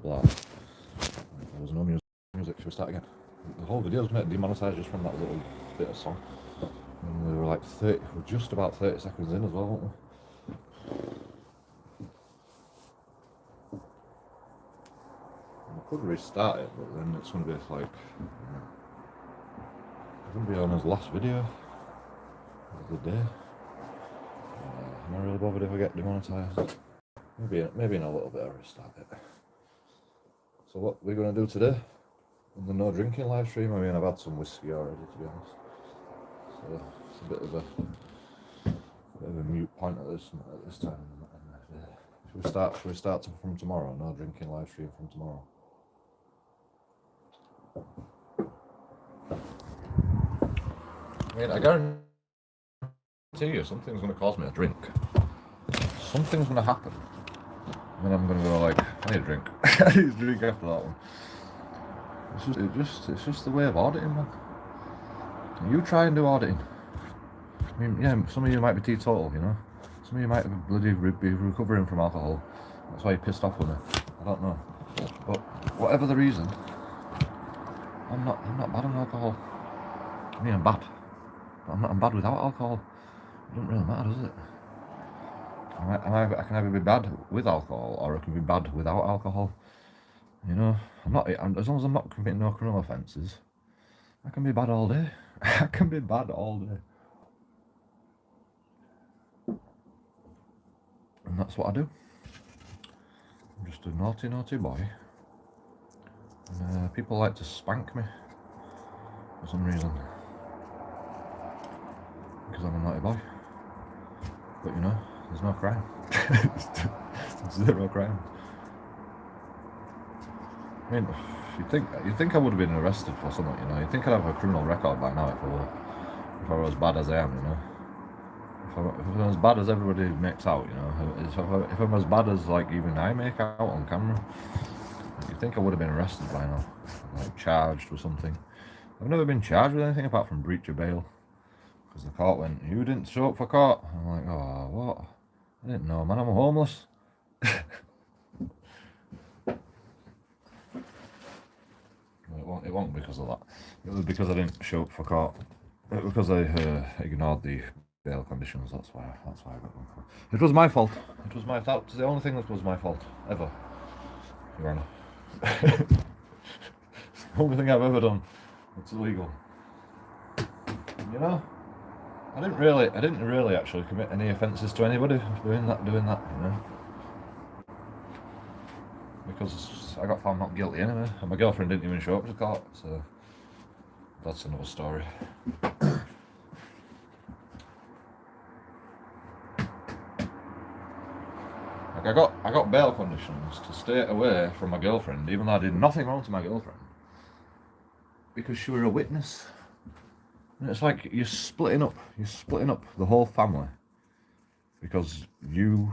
Blah. There was no music. Should we start again? The whole video's demonetised just from that little bit of song. And we were like 30, we're just about 30 seconds in as well, weren't we? I could restart it, but then it's going to be like, it's going to be on his last video of the day. Am I really bothered if I get demonetised? Maybe in a little bit I'll restart it. So what we're going to do today, in the no drinking live stream, I mean I've had some whiskey already to be honest. So it's a bit of a mute point at this time. Should we start from tomorrow? No drinking live stream from tomorrow. I mean, I guarantee you something's going to cause me a drink. Something's going to happen. And then I'm going to go like, I need a drink. I need a drink after that one. It's just the way of auditing, man. You try and do auditing. I mean, yeah, some of you might be teetotal, you know. Some of you might bloody be recovering from alcohol. That's why you're pissed off with me. I don't know. But whatever the reason, I'm not bad on alcohol. I mean, I'm bad. But I'm bad without alcohol. It doesn't really matter, does it? I can either be bad with alcohol or I can be bad without alcohol. You know, as long as I'm not committing no criminal offences, I can be bad all day. I can be bad all day. And that's what I do. I'm just a naughty, naughty boy. And people like to spank me for some reason. Because I'm a naughty boy. But you know, there's no crime. Zero crime. I mean, you'd think I would have been arrested for something, you know. You'd think I'd have a criminal record by now if I were as bad as I am, you know. If I'm as bad as everybody makes out, you know. If I'm as bad as like even I make out on camera, you'd think I would have been arrested by now, like charged with something. I've never been charged with anything apart from breach of bail, because the court went, "You didn't show up for court." I'm like, oh, what? I didn't know, man. I'm homeless. It won't because of that. It was because I didn't show up for court. It was because I ignored the bail conditions. That's why I got one. It was my fault. That was the only thing that was my fault ever, Your Honour. The only thing I've ever done that's illegal. You know, I didn't really actually commit any offences to anybody doing that. You know. Because I got found not guilty anyway, and my girlfriend didn't even show up to court, so that's another story. Like I got bail conditions to stay away from my girlfriend, even though I did nothing wrong to my girlfriend, because she were a witness. And it's like you're splitting up the whole family because you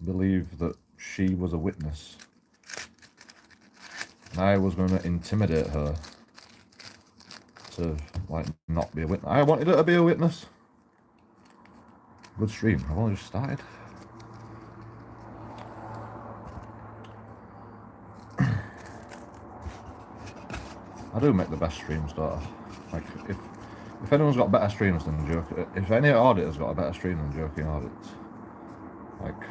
believe that she was a witness. And I was going to intimidate her to like not be a witness. I wanted her to be a witness. Good stream. I've only just started. I do make the best streams, don't I? Like if anyone's got better streams than if any auditor's got a better stream than JoeKingAudits, like,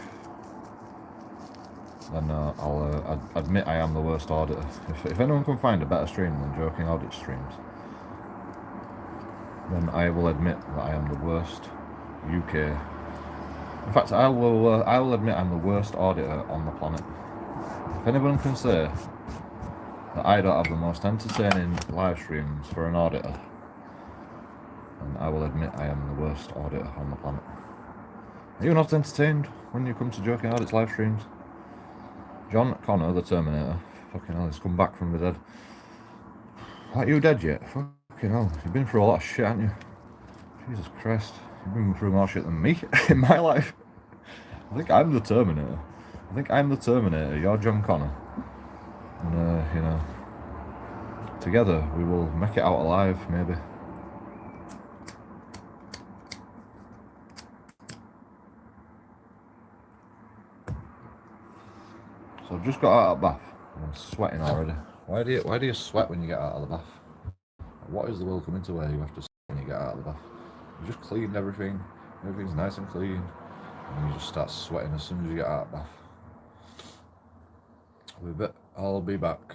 then I'll admit I am the worst auditor. If anyone can find a better stream than JoeKingAudits streams, then I will admit that I am the worst UK. In fact, I will admit I'm the worst auditor on the planet. If anyone can say that I don't have the most entertaining live streams for an auditor, then I will admit I am the worst auditor on the planet. Are you not entertained when you come to JoeKingAudits live streams? John Connor, the Terminator, fucking hell, he's come back from the dead. Are you dead yet? Fucking hell, you've been through a lot of shit, haven't you? Jesus Christ, you've been through more shit than me in my life. I think I'm the Terminator. You're John Connor. And, you know, together we will make it out alive, maybe. So I've just got out of the bath and I'm sweating already. Why do you sweat when you get out of the bath? What is the world coming to where you have to sweat when you get out of the bath? You just cleaned everything. Everything's nice and clean. And you just start sweating as soon as you get out of the bath. I'll be back.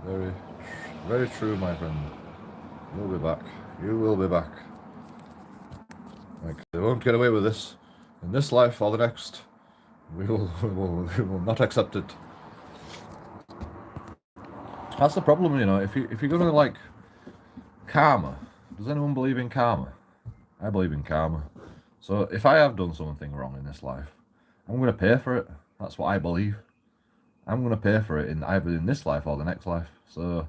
Very, very true, my friend. You'll be back. You will be back. Like, they won't get away with this in this life or the next. We will not accept it. That's the problem, you know. If you're gonna like karma, does anyone believe in karma? I believe in karma. So if I have done something wrong in this life, I'm gonna pay for it. That's what I believe. I'm gonna pay for it in either in this life or the next life. So,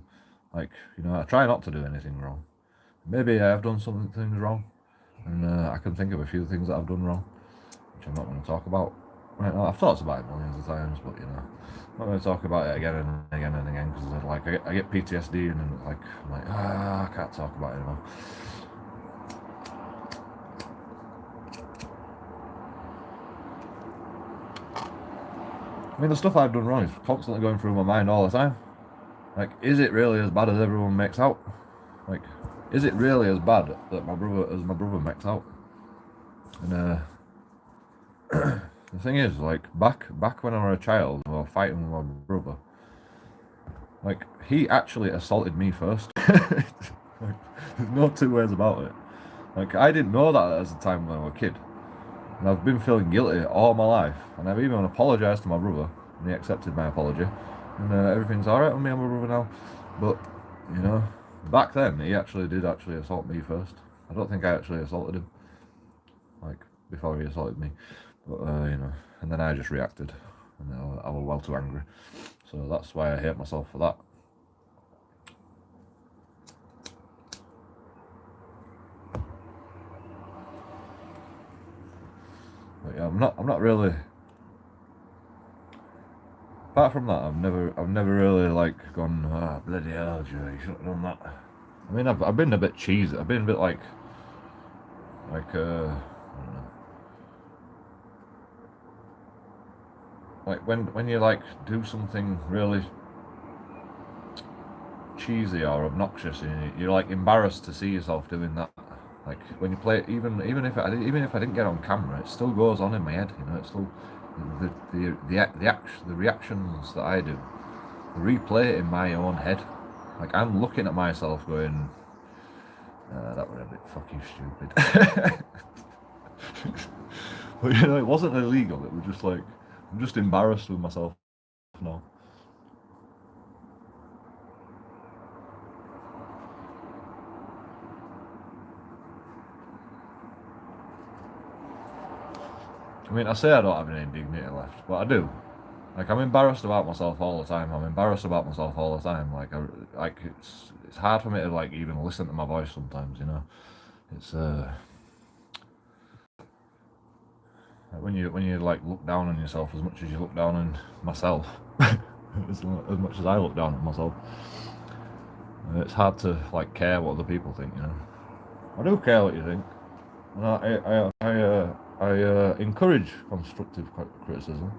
like, you know, I try not to do anything wrong. Maybe I have done some things wrong, and I can think of a few things that I've done wrong, which I'm not going to talk about right now. I've thought about it millions of times, but you know, I'm not going to talk about it again and again and again because like I get PTSD and then like I'm like I can't talk about it anymore. I mean, the stuff I've done wrong is constantly going through my mind all the time. Like, is it really as bad as everyone makes out? Like, is it really as bad that my brother makes out? And the thing is, like, back when I was a child, I was fighting with my brother. Like, he actually assaulted me first. Like, there's no two ways about it. Like, I didn't know that at the time when I was a kid. And I've been feeling guilty all my life. And I've even apologised to my brother. And he accepted my apology. And everything's alright with me and my brother now. But, you know, back then, he did assault me first. I don't think I actually assaulted him. Like, before he assaulted me. But, you know, and then I just reacted. And I was well too angry. So that's why I hate myself for that. But yeah, I'm not really. Apart from that, I've never really like gone, bloody hell, Joe, you shouldn't have done that. I mean, I've been a bit cheesy. I've been a bit like I don't know. Like when you like do something really cheesy or obnoxious, and you're like embarrassed to see yourself doing that. Like when you play, even if I didn't get on camera, it still goes on in my head. You know, it's still the reactions that I do, the replay it in my own head. Like I'm looking at myself going, that was a bit fucking stupid. But you know, it wasn't illegal. It was just like I'm just embarrassed with myself now. I mean, I say I don't have any dignity left, but I do. Like, I'm embarrassed about myself all the time. Like, it's hard for me to, like, even listen to my voice sometimes, you know? It's, like when you, like, look down on yourself as much as you look down on myself, as much as I look down on myself, it's hard to, like, care what other people think, you know? I do care what you think. And I encourage constructive criticism.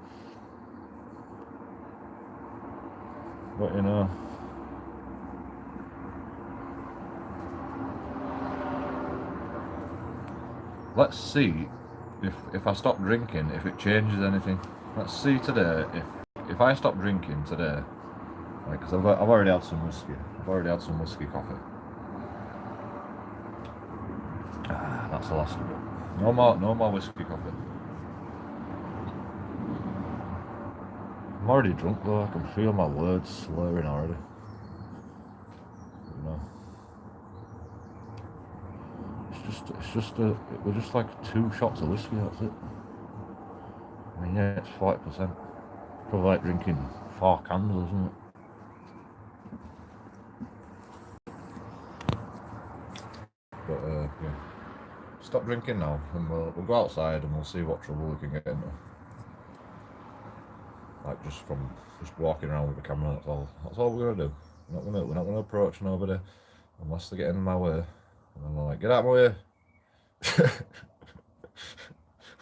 But you know, let's see if I stop drinking, if it changes anything. Let's see today if I stop drinking today, like, because I've already had some whiskey. I've already had some whiskey coffee. That's the last of it. No more whiskey coffee. I'm already drunk though. I can feel my words slurring already. You know, it was just like 2 shots of whiskey. That's it. I mean, yeah, it's 40%. Probably like drinking 4 cans, isn't it? But yeah, stop drinking now, and we'll go outside and we'll see what trouble we can get into. Like just walking around with the camera. That's all we're gonna do. We're not gonna approach nobody unless they get in my way. And I'm like, get out of my way.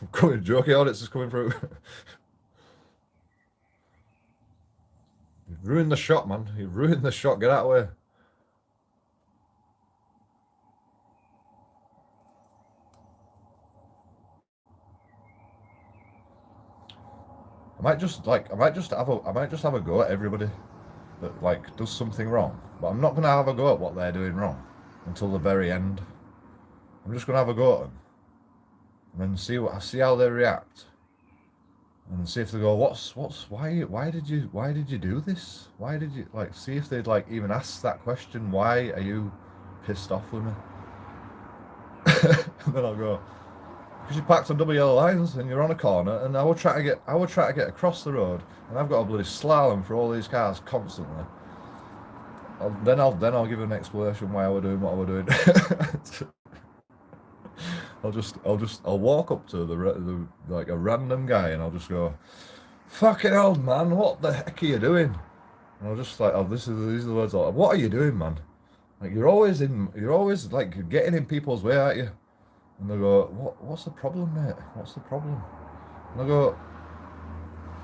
I'm coming. JoeKingAudits is coming through. ruined the shot, man. You ruined the shot. Get out of the way. I might just have a go at everybody that like does something wrong. But I'm not gonna have a go at what they're doing wrong until the very end. I'm just gonna have a go at them and then see how they react. And see if they go, why did you do this? Why did you, like, see if they'd like even ask that question, why are you pissed off with me? And then I'll go, because you parked on double yellow lines and you're on a corner, and I would try to get across the road, and I've got a bloody slalom for all these cars constantly. Then I'll give an explanation why I were doing what I were doing. I'll walk up to the like a random guy, and I'll just go, fucking hell, man, what the heck are you doing? And I'll just like, these are the words. Like, what are you doing, man? Like, you're always like getting in people's way, aren't you? And they go, what's the problem, mate? What's the problem? And I go,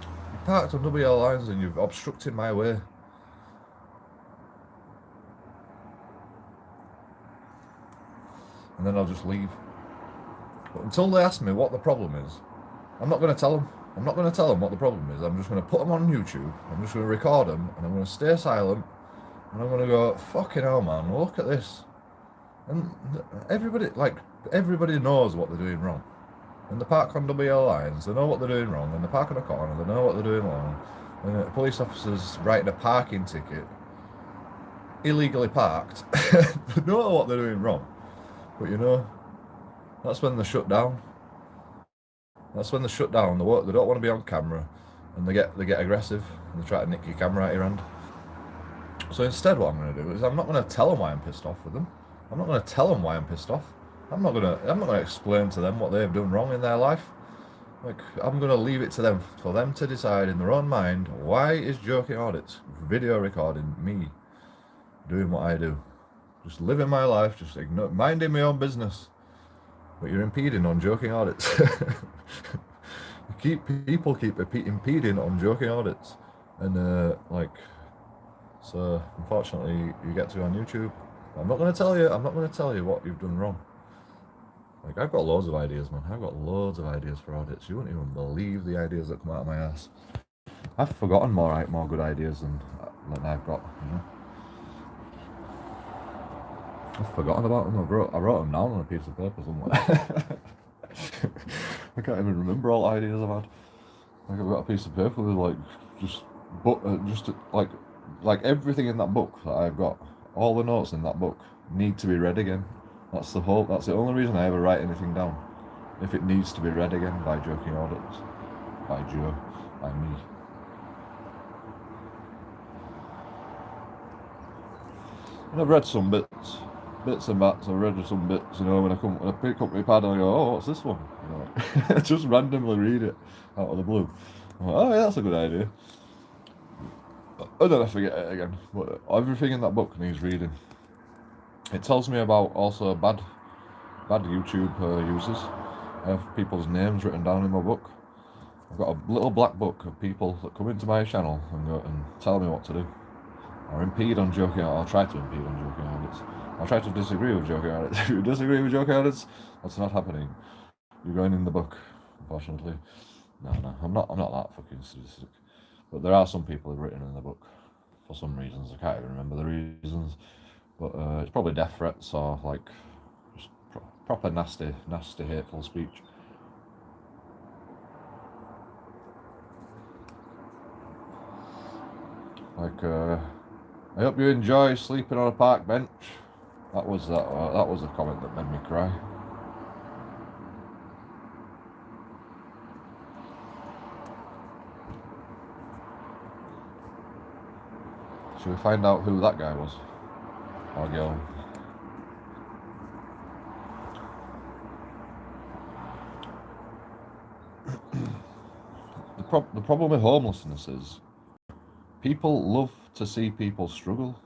you parked on double yellow lines and you've obstructed my way. And then I'll just leave. But until they ask me what the problem is, I'm not going to tell them. I'm not going to tell them what the problem is. I'm just going to put them on YouTube. I'm just going to record them, and I'm going to stay silent. And I'm going to go, fucking hell, man, look at this. And everybody knows what they're doing wrong. And they park on double yellow lines, they know what they're doing wrong. And they park on a corner, they know what they're doing wrong. And the police officers writing a parking ticket, illegally parked, they know what they're doing wrong. But you know, that's when they shut down. That's when they shut down. They don't want to be on camera, and they get aggressive, and they try to nick your camera out of your hand. So instead, what I'm going to do is I'm not going to tell them why I'm pissed off with them. I'm not going to tell them why I'm pissed off. I'm not going to explain to them what they've done wrong in their life. Like, I'm going to leave it to them, for them to decide in their own mind, why is JoeKingAudits video recording me doing what I do? Just living my life, just minding my own business. But you're impeding on JoeKingAudits. People keep impeding on JoeKingAudits. And, so unfortunately you get to go on YouTube. I'm not going to tell you what you've done wrong. Like, I've got loads of ideas, man. I've got loads of ideas for audits. You wouldn't even believe the ideas that come out of my ass. I've forgotten more good ideas than I've got, you know. I've forgotten about them. I wrote them down on a piece of paper somewhere. I can't even remember all the ideas I've had. Like, I've got a piece of paper with like everything in that book that I've got. All the notes in that book need to be read again. That's the only reason I ever write anything down. If it needs to be read again by JoeKingAudits, by Joe, by me. And I've read some bits and bats. I've read some bits, you know, when I pick up my pad and I go, oh, what's this one? You know, like, just randomly read it out of the blue. I'm like, oh yeah, that's a good idea. And then I forget it again. But everything in that book needs reading. It tells me about also bad YouTube users. I have people's names written down in my book. I've got a little black book of people that come into my channel and tell me what to do. Or impede on JoeKingAudits. I'll try to impede on JoeKingAudits. I'll try to disagree with JoeKingAudits. If you disagree with JoeKingAudits, that's not happening. You're going in the book, unfortunately. No, I'm not that fucking sadistic. But there are some people who've written in the book for some reasons. I can't even remember the reasons. But it's probably death threats or like just proper nasty, hateful speech. Like, I hope you enjoy sleeping on a park bench. That was a comment that made me cry. Should we find out who that guy was? Or girl? The problem with homelessness is people love to see people struggle.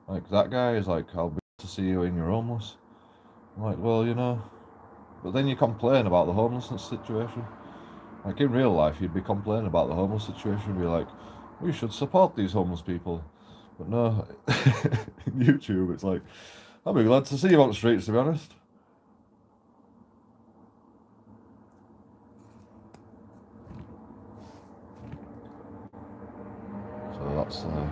Like, that guy is like, I'll be to see you when you're homeless. I'm like, well, you know, but then you complain about the homelessness situation. Like, in real life, you'd be complaining about the homeless situation, be like, we should support these homeless people. But no, in YouTube it's like, I'll be glad to see you on the streets, to be honest. So that's that.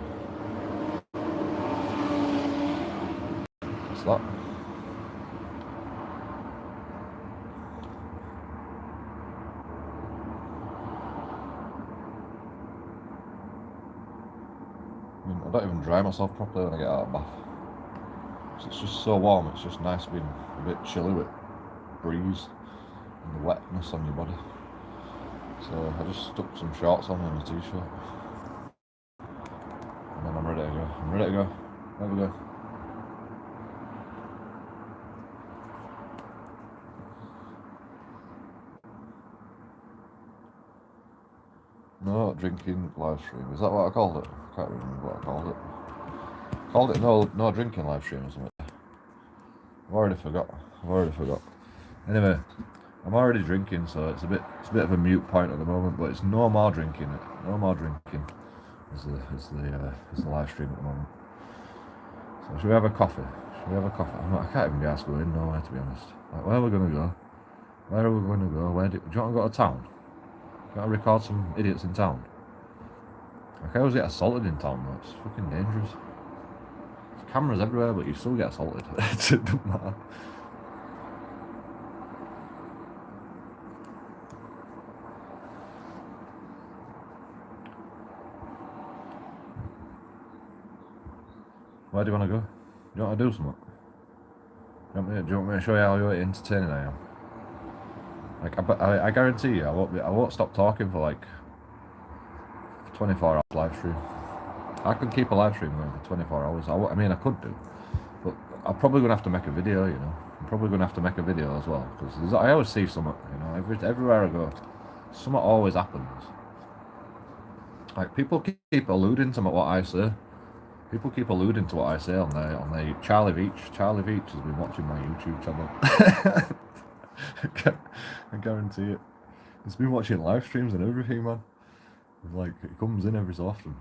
I mean, I don't even dry myself properly when I get out of the bath. It's just so warm, it's just nice being a bit chilly with breeze and the wetness on your body. So I just stuck some shorts on and a t-shirt. And then I'm ready to go. I'm ready to go. There we go. No drinking live stream. Is that what I called it? I can't remember what I called it. Called it no drinking live stream or something. I've already forgot. Anyway, I'm already drinking, so it's a bit of a mute point at the moment. But it's no more drinking. No more drinking. Is the live stream at the moment. So should we have a coffee? I can't even be asked going nowhere, to be honest. Like, where are we gonna go? Where are we going to go? Do you want to go to town? Do you want to record some idiots in town? Like, I always get assaulted in town though. It's fucking dangerous. There's cameras everywhere, but you still get assaulted. It doesn't matter. Where do you want to go? Do you want to do something? Do you want me to show you how entertaining I am? Like, I guarantee you, I won't stop talking for like 24 hours live stream. I can keep a live stream going for 24 hours. I mean, I could do, but I'm probably gonna have to make a video. You know, I'm probably gonna have to make a video as well because I always see something. You know, everywhere I go, something always happens. Like, people keep alluding to what I say. People keep alluding to what I say on their Charlie Veach. Charlie Veach has been watching my YouTube channel. I guarantee it. He's been watching live streams and everything, man. Like, he comes in every so often.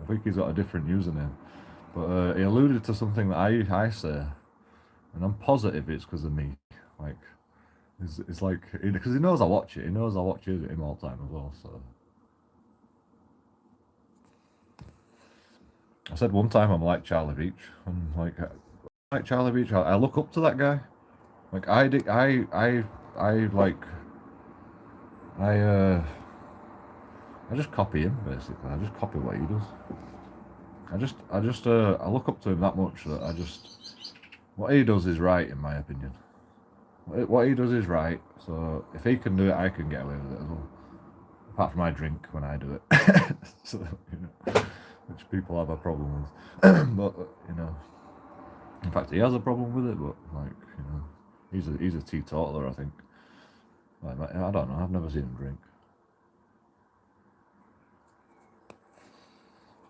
I think he's got a different username. But he alluded to something that I say, and I'm positive it's because of me. Like, it's like, because he knows I watch it. He knows I watch him all the time as well, so. I said one time I'm like Charlie Veach, and like Charlie Veach, I look up to that guy. Like, I just copy him basically. I just copy what he does. I look up to him that much that what he does is right in my opinion. What he does is right. So if he can do it, I can get away with it as well. Apart from I drink when I do it, so, you know, which people have a problem with. But you know, in fact, he has a problem with it. But like, you know, he's a teetotaler, I think. Like, I don't know. I've never seen him drink.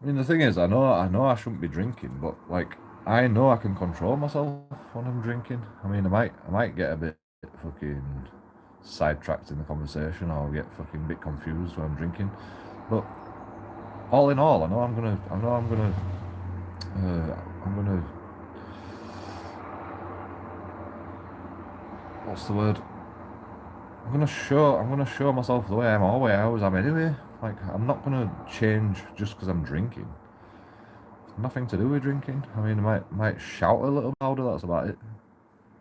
I mean, the thing is, I know I shouldn't be drinking, but like, I know I can control myself when I'm drinking. I mean, I might get a bit fucking sidetracked in the conversation, or get fucking bit confused when I'm drinking. But all in all, I know I'm gonna what's the word? I'm gonna show myself the way I always am anyway. Like, I'm not gonna change just because I'm drinking. It's nothing to do with drinking. I mean, I might shout a little louder. That's about it.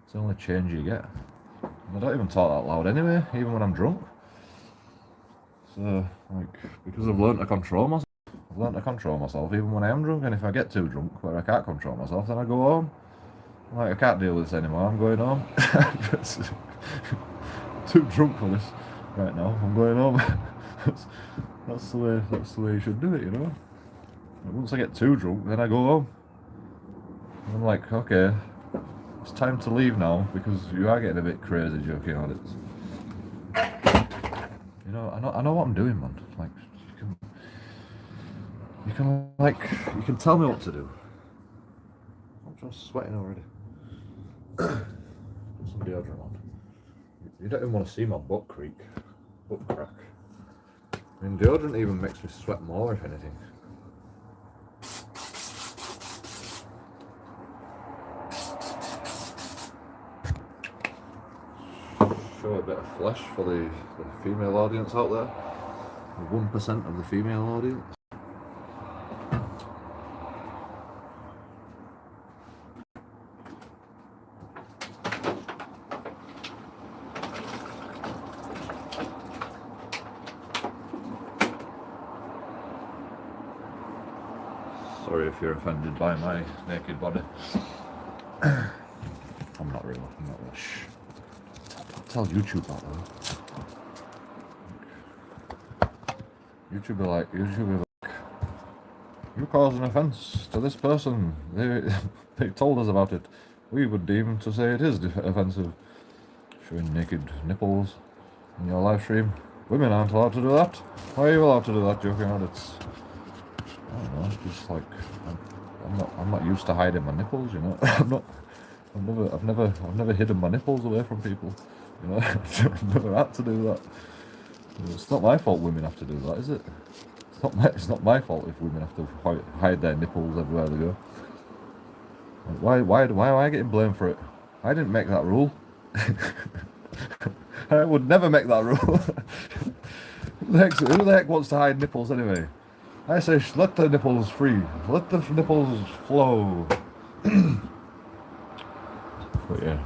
It's the only change you get. And I don't even talk that loud anyway, even when I'm drunk. So, like, because I've learned to control myself. I've learned to control myself even when I am drunk. And if I get too drunk where I can't control myself, then I go home. Like, I can't deal with this anymore. I'm going home. Too drunk for this right now. I'm going home. that's the way you should do it, you know. And once I get too drunk, then I go home. And I'm like, okay, it's time to leave now because you are getting a bit crazy, JoeKingAudits. You know, I know what I'm doing, man. Like, you can tell me what to do. I'm just sweating already. Put some deodorant on. You don't even want to see my butt crack. I mean, deodorant even makes me sweat more, if anything. Show a bit of flesh for the female audience out there. The 1% of the female audience. Sorry if you're offended by my naked body. I'm not really. Shh. Tell YouTube that though. YouTube be like, you caused an offence to this person. They told us about it. We would deem to say it is offensive. Showing naked nipples in your live stream. Women aren't allowed to do that. Why are you allowed to do that, JoeKingAudits? I don't know. It's just like I'm not used to hiding my nipples. You know. I've never hidden my nipples away from people. You know. I've never had to do that. It's not my fault women have to do that, is it? It's not my fault if women have to hide their nipples everywhere they go. Why am I getting blamed for it? I didn't make that rule. I would never make that rule. Who the heck wants to hide nipples anyway? I say let the nipples free. Let the nipples flow. But yeah,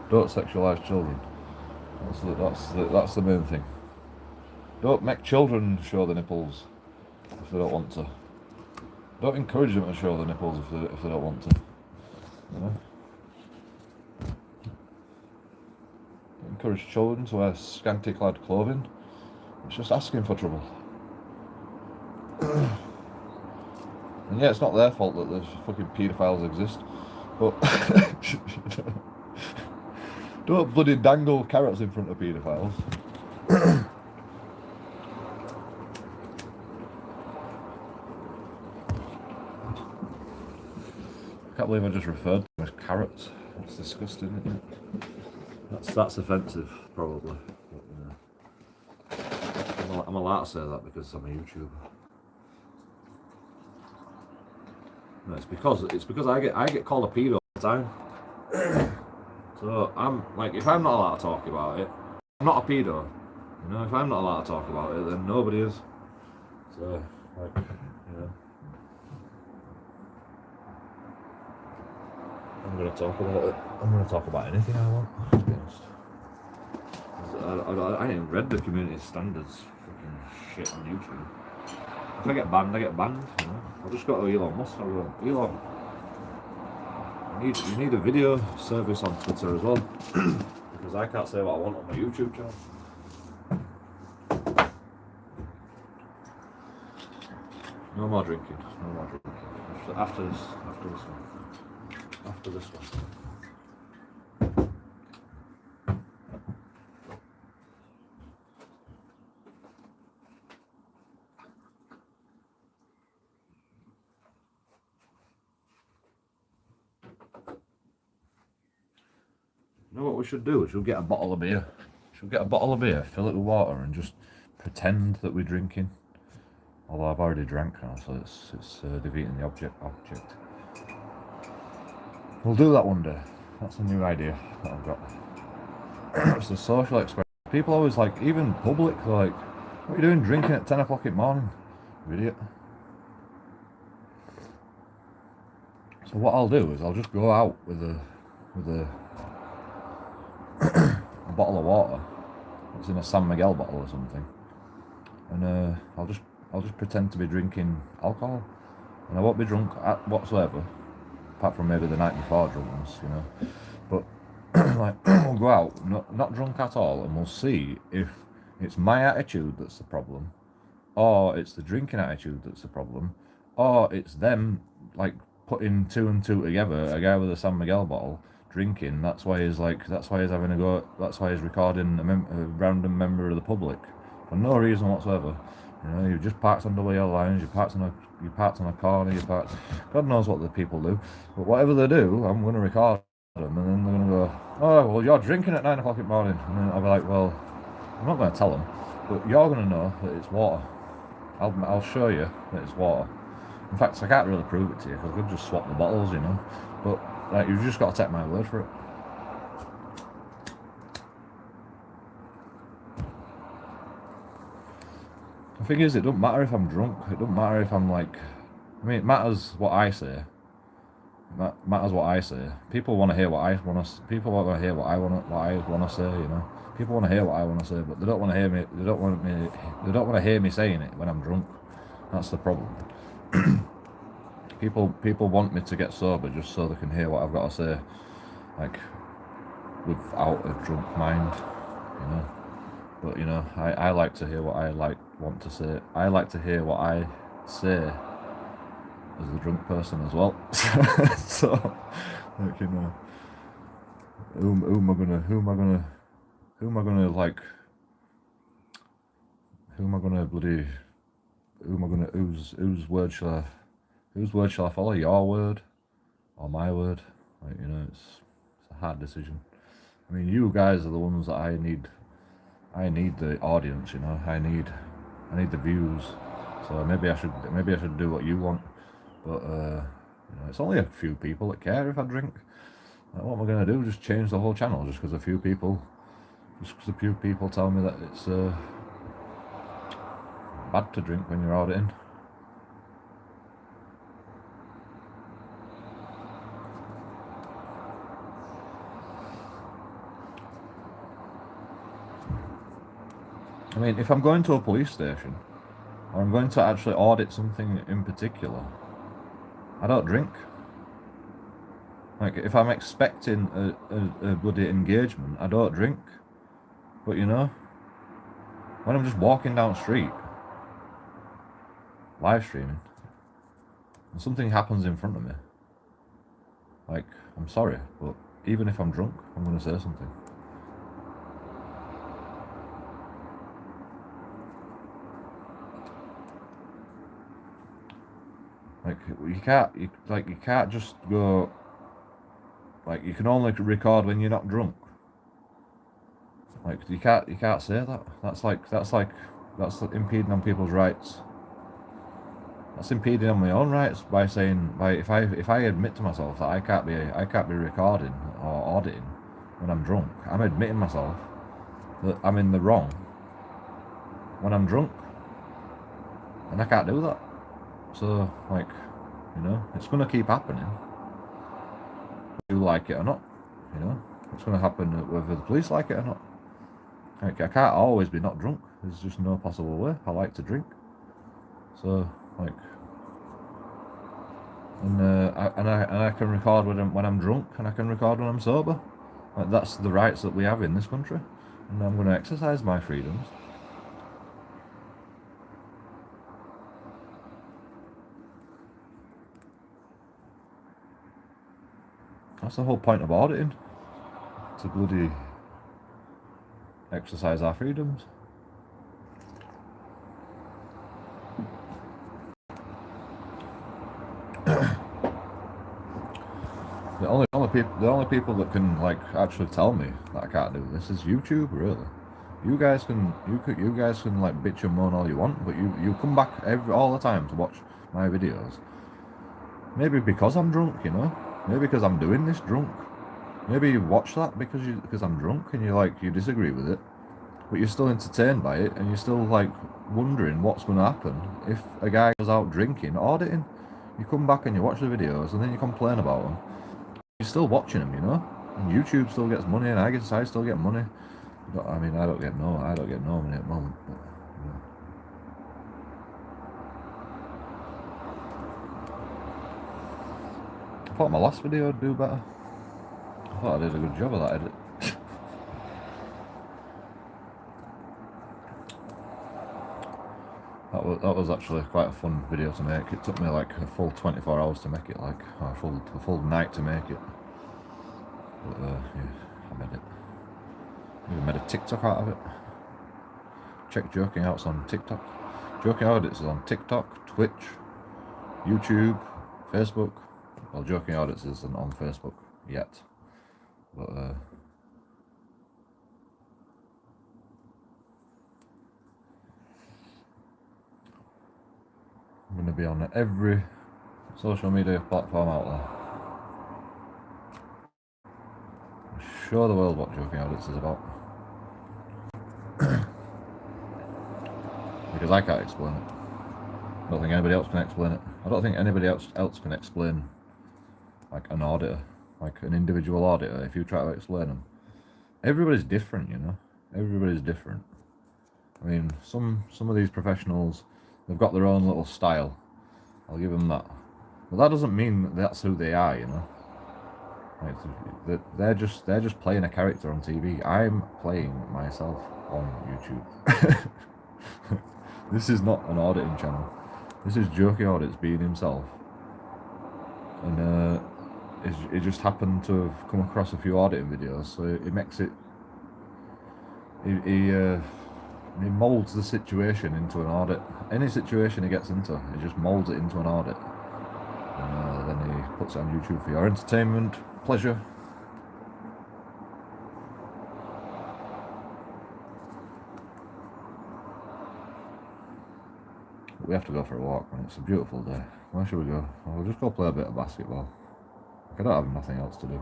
don't sexualize children. That's the main thing. Don't make children show the nipples if they don't want to. Don't encourage them to show the nipples if they don't want to. You know? Encourage children to wear scantily clad clothing. It's just asking for trouble. And yeah, it's not their fault that the fucking paedophiles exist, but don't bloody dangle carrots in front of paedophiles. I can't believe I just referred to them as carrots. That's disgusting, isn't it? That's offensive, probably. But, I'm allowed to say that because I'm a YouTuber. No, it's because I get called a pedo all the time. So I'm like, if I'm not allowed to talk about it, I'm not a pedo. You know, if I'm not allowed to talk about it, then nobody is. So, like, you know, I'm gonna talk about it. I'm gonna talk about anything I want, to be honest. I ain't read the community standards fucking shit on YouTube. If I get banned, I get banned. You know? I'll just go to Elon Musk. I'll go, Elon, you need a video service on Twitter as well, because I can't say what I want on my YouTube channel. No more drinking. No more drinking. After this one. After this one. You know what we should do? We should get a bottle of beer. Fill it with water, and just pretend that we're drinking. Although I've already drank now, so it's defeating the object. We'll do that one day. That's a new idea that I've got. It's a social experiment. People always like, even public, they're like, what are you doing drinking at 10 o'clock in the morning? You idiot. So what I'll do is I'll just go out with a bottle of water. It's in a San Miguel bottle or something. And I'll just pretend to be drinking alcohol. And I won't be drunk whatsoever. Apart from maybe the night before drunkenness, you know. But like, we'll go out, not drunk at all, and we'll see if it's my attitude that's the problem, or it's the drinking attitude that's the problem, or it's them like putting two and two together. A guy with a San Miguel bottle drinking. That's why he's having a go. That's why he's recording a random member of the public for no reason whatsoever. You know, you just parked on double yellow lines, you parked on a corner, God knows what the people do. But whatever they do, I'm going to record them, and then they're going to go, oh, well, you're drinking at 9 o'clock in the morning. And then I'll be like, well, I'm not going to tell them, but you're going to know that it's water. I'll show you that it's water. In fact, I can't really prove it to you because I could just swap the bottles, you know. But like, you've just got to take my word for it. The thing is, it doesn't matter if I'm drunk. It doesn't matter if I'm like. I mean, it matters what I say. It matters what I say. People want to hear what I want to. People want to hear what I want to say. You know. People want to hear what I want to say, but they don't want to hear me. They don't want me. They don't want to hear me saying it when I'm drunk. That's the problem. People want me to get sober just so they can hear what I've got to say, like without a drunk mind, you know. But you know, I like to hear what I want to say. I like to hear what I say as a drunk person as well. So, like, you know, who am I gonna like? Whose word shall I follow? Your word or my word? Like, you know, it's a hard decision. I mean, you guys are the ones that I need the audience, you know. I need the views. So maybe I should do what you want. But you know, it's only a few people that care if I drink. Like, what am I gonna do? Just change the whole channel just because a few people tell me that it's bad to drink when you're auditing. I mean, if I'm going to a police station or I'm going to actually audit something in particular, I don't drink. Like, if I'm expecting a bloody engagement, I don't drink. But you know, when I'm just walking down the street, live streaming, and something happens in front of me, like, I'm sorry, but even if I'm drunk, I'm going to say something. Like, you can't just go, like, you can only record when you're not drunk. Like, you can't say that. That's impeding on people's rights. That's impeding on my own rights by saying, if I admit to myself that I can't be recording or auditing when I'm drunk, I'm admitting myself that I'm in the wrong when I'm drunk, and I can't do that. So, like, you know, it's gonna keep happening. You like it or not, you know, it's gonna happen whether the police like it or not. Like, I can't always be not drunk. There's just no possible way. I like to drink. So, like, and I can record when I'm drunk, and I can record when I'm sober. Like, that's the rights that we have in this country, and I'm going to exercise my freedoms. That's the whole point of auditing, to bloody exercise our freedoms. The only people that can, like, actually tell me that I can't do this is YouTube. Really, you guys can like bitch and moan all you want, but you come back all the time to watch my videos. Maybe because I'm drunk, you know. Maybe because I'm doing this drunk. Maybe you watch that because I'm drunk and you disagree with it, but you're still entertained by it, and you're still like wondering what's going to happen if a guy goes out drinking, auditing. You come back and you watch the videos, and then you complain about them. You're still watching them, you know. And YouTube still gets money, and I still get money. I mean, I don't get no money at the moment. But, you know. I thought my last video would do better. I thought I did a good job of that edit. That was actually quite a fun video to make. It took me like a full 24 hours to make it, like a full night to make it. But yeah, I made it. I even made a TikTok out of it. Check JoeKingAudits on TikTok. JoeKingAudits is on TikTok, Twitch, YouTube, Facebook. Well, JoeKingAudits isn't on Facebook yet, but be on every social media platform out there. Show the world what JoeKingAudits is about. Because I can't explain it. I don't think anybody else can explain it. I don't think anybody else can explain like an auditor, like an individual auditor. If you try to explain them, everybody's different, you know. Everybody's different. I mean, some of these professionals, they've got their own little style. I'll give them that. But that doesn't mean that's who they are, you know. Like, they're just playing a character on TV. I'm playing myself on YouTube. This is not an auditing channel. This is JoeKingAudits being himself. And it just happened to have come across a few auditing videos, so it makes it. He molds the situation into an audit. Any situation he gets into, he just molds it into an audit. And then he puts it on YouTube for your entertainment, pleasure. We have to go for a walk, man. It's a beautiful day. Where should we go? Well, we'll just go play a bit of basketball. I don't have nothing else to do.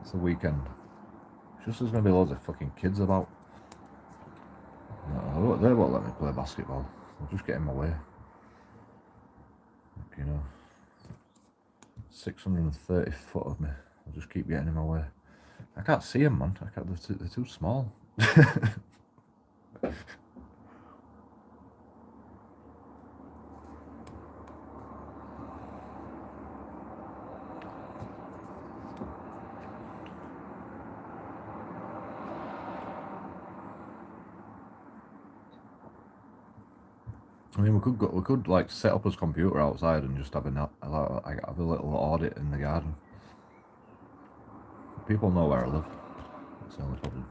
It's the weekend. It's just there's going to be loads of fucking kids about. No, they won't let me play basketball. They'll just get in my way. Like, you know, 630 foot of me. They'll just keep getting in my way. I can't see them, man. They're too small. I mean, we could like set up his computer outside and just have a little audit in the garden. People know where I live. That's the only problem.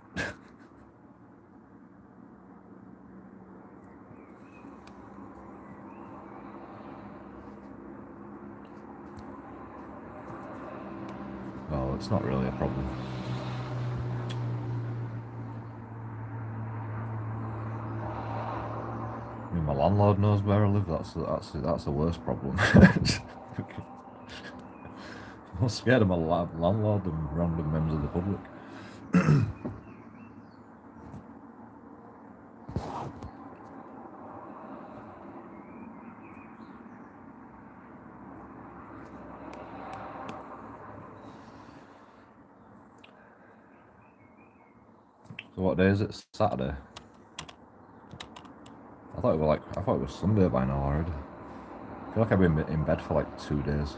Well, it's not really a problem. I mean, my landlord knows where I live. That's the worst problem. I'm more scared of my landlord than random members of the public. So what day is it? Saturday. I thought it was Sunday by now already. I feel like I've been in bed for like 2 days.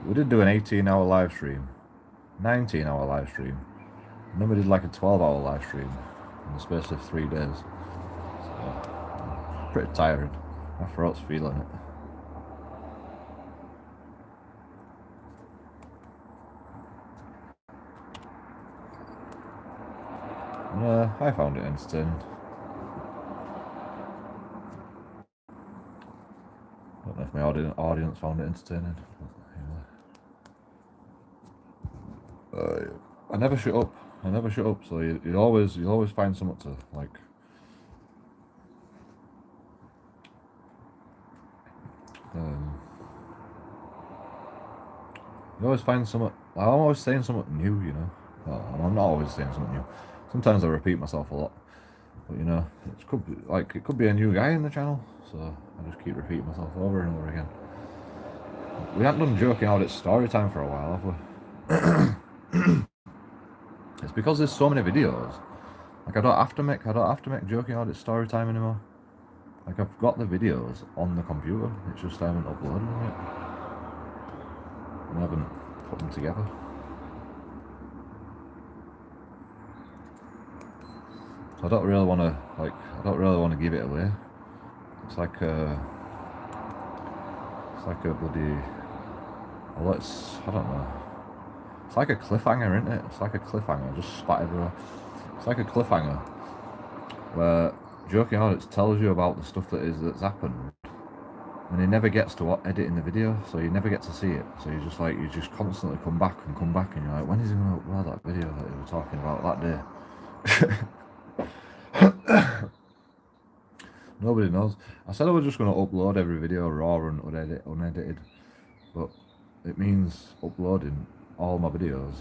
We did do an 18-hour live stream, 19-hour live stream, and then we did like a 12-hour live stream in the space of 3 days. So, pretty tiring. My throat's feeling it. Yeah, I found it entertaining. I don't know if my audience found it entertaining. I never shut up. So you always find something to like. You always find something. I'm always saying something new, you know. Well, I'm not always saying something new. Sometimes I repeat myself a lot, but you know, it could be a new guy in the channel, so I just keep repeating myself over and over again. We haven't done JoeKingAudits story time for a while, have we? It's because there's so many videos. Like I don't have to make JoeKingAudits story time anymore. Like I've got the videos on the computer. It's just I haven't uploaded them yet. And I haven't put them together. So I don't really want to give it away. It's like a bloody. Well, I don't know. It's like a cliffhanger, isn't it? It's like a cliffhanger, just spat everywhere. It's like a cliffhanger where JoeKingAudits tells you about the stuff that's happened, and he never gets to editing the video, so you never get to see it. So you just constantly come back, and you're like, when is he going to upload that video that he was talking about that day? Nobody knows. I said I was just going to upload every video raw and unedited, but it means uploading all my videos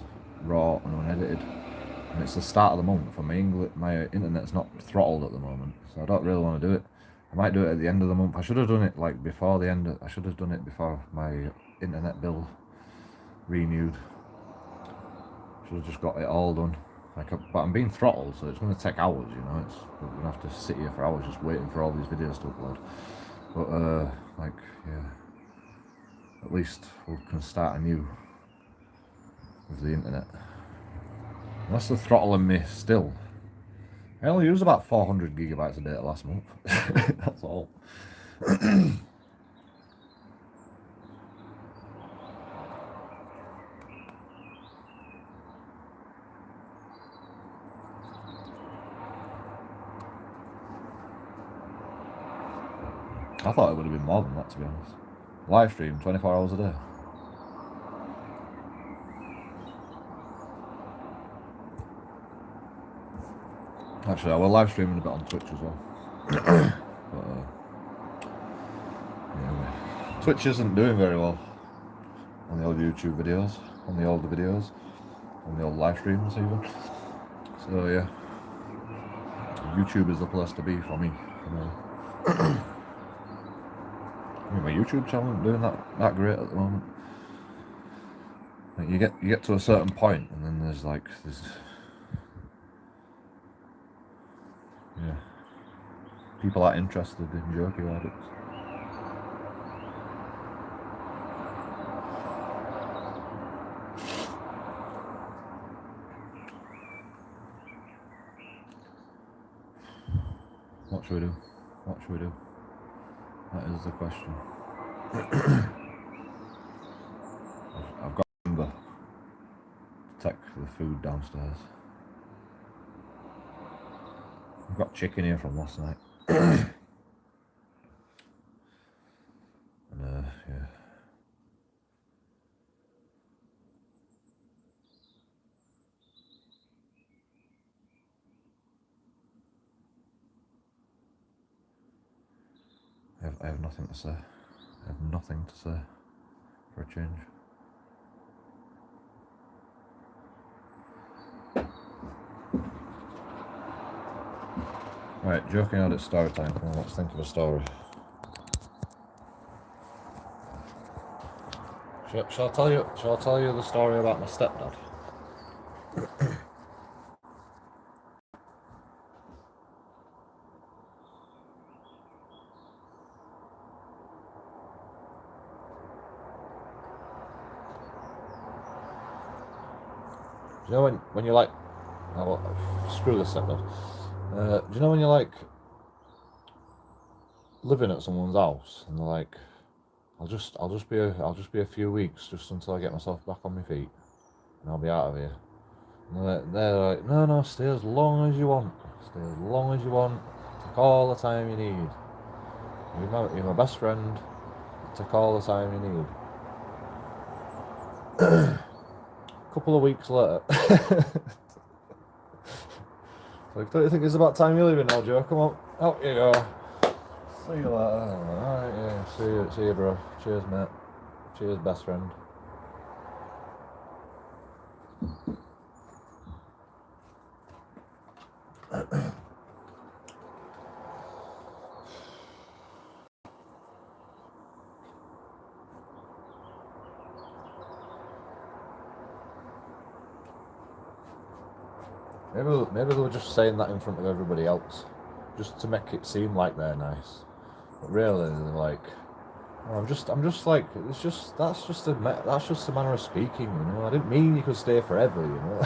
raw and unedited. And it's the start of the month, and my internet's not throttled at the moment, so I don't really want to do it. I might do it at the end of the month. I should have done it like before the end. I should have done it before my internet bill renewed. Should have just got it all done. But I'm being throttled, so it's going to take hours. You know, we're going to have to sit here for hours just waiting for all these videos to upload. But yeah, at least we can start anew with the internet. Unless they're throttling me still. I only used about 400 gigabytes of data last month. That's all. I thought it would have been more than that, to be honest. Live stream 24 hours a day. Actually, I will live streaming a bit on Twitch as well. But, yeah, Twitch isn't doing very well on the old YouTube videos, on the older videos, on the old live streams even. So yeah, YouTube is the place to be for me. I mean, my YouTube channel isn't doing that great at the moment. Like you get to a certain point, and then there's yeah, people are interested in JoeKingAudits. What should we do? What should we do? That is the question. I've got to remember to take the food downstairs. I've got chicken here from last night. And yeah. I have nothing to say. I have nothing to say for a change. Right, JoeKingAudits story time. Well, let's think of a story. Shall I tell you the story about my stepdad? Do you know when you're like, oh, well, screw this stepdad. Do you know when you're like living at someone's house and they're like, I'll just be a few weeks just until I get myself back on my feet and I'll be out of here. And they're like, no, stay as long as you want. Stay as long as you want. Take all the time you need. You're my best friend. Take all the time you need. A couple of weeks later. Like, don't you think it's about time you're leaving now, Joe? Come on, out you go. See you later. Alright, yeah, see you, bro. Cheers, mate. Cheers, best friend. Maybe they were just saying that in front of everybody else, just to make it seem like they're nice. But really, they're like, oh, I'm just like, that's just a manner of speaking, you know. I didn't mean you could stay forever, you know.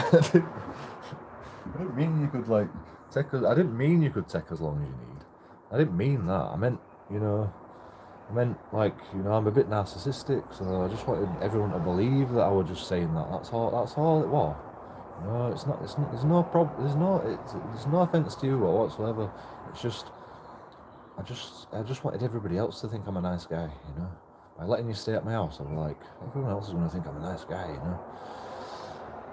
I didn't mean you could like I didn't mean you could take as long as you need. I didn't mean that. I meant, you know, like, you know, I'm a bit narcissistic, so I just wanted everyone to believe that I was just saying that. That's all it was. No, it's not. There's no problem. There's no offense to you or whatsoever. It's just, I just wanted everybody else to think I'm a nice guy, you know. By letting you stay at my house, I was like, everyone else is going to think I'm a nice guy, you know.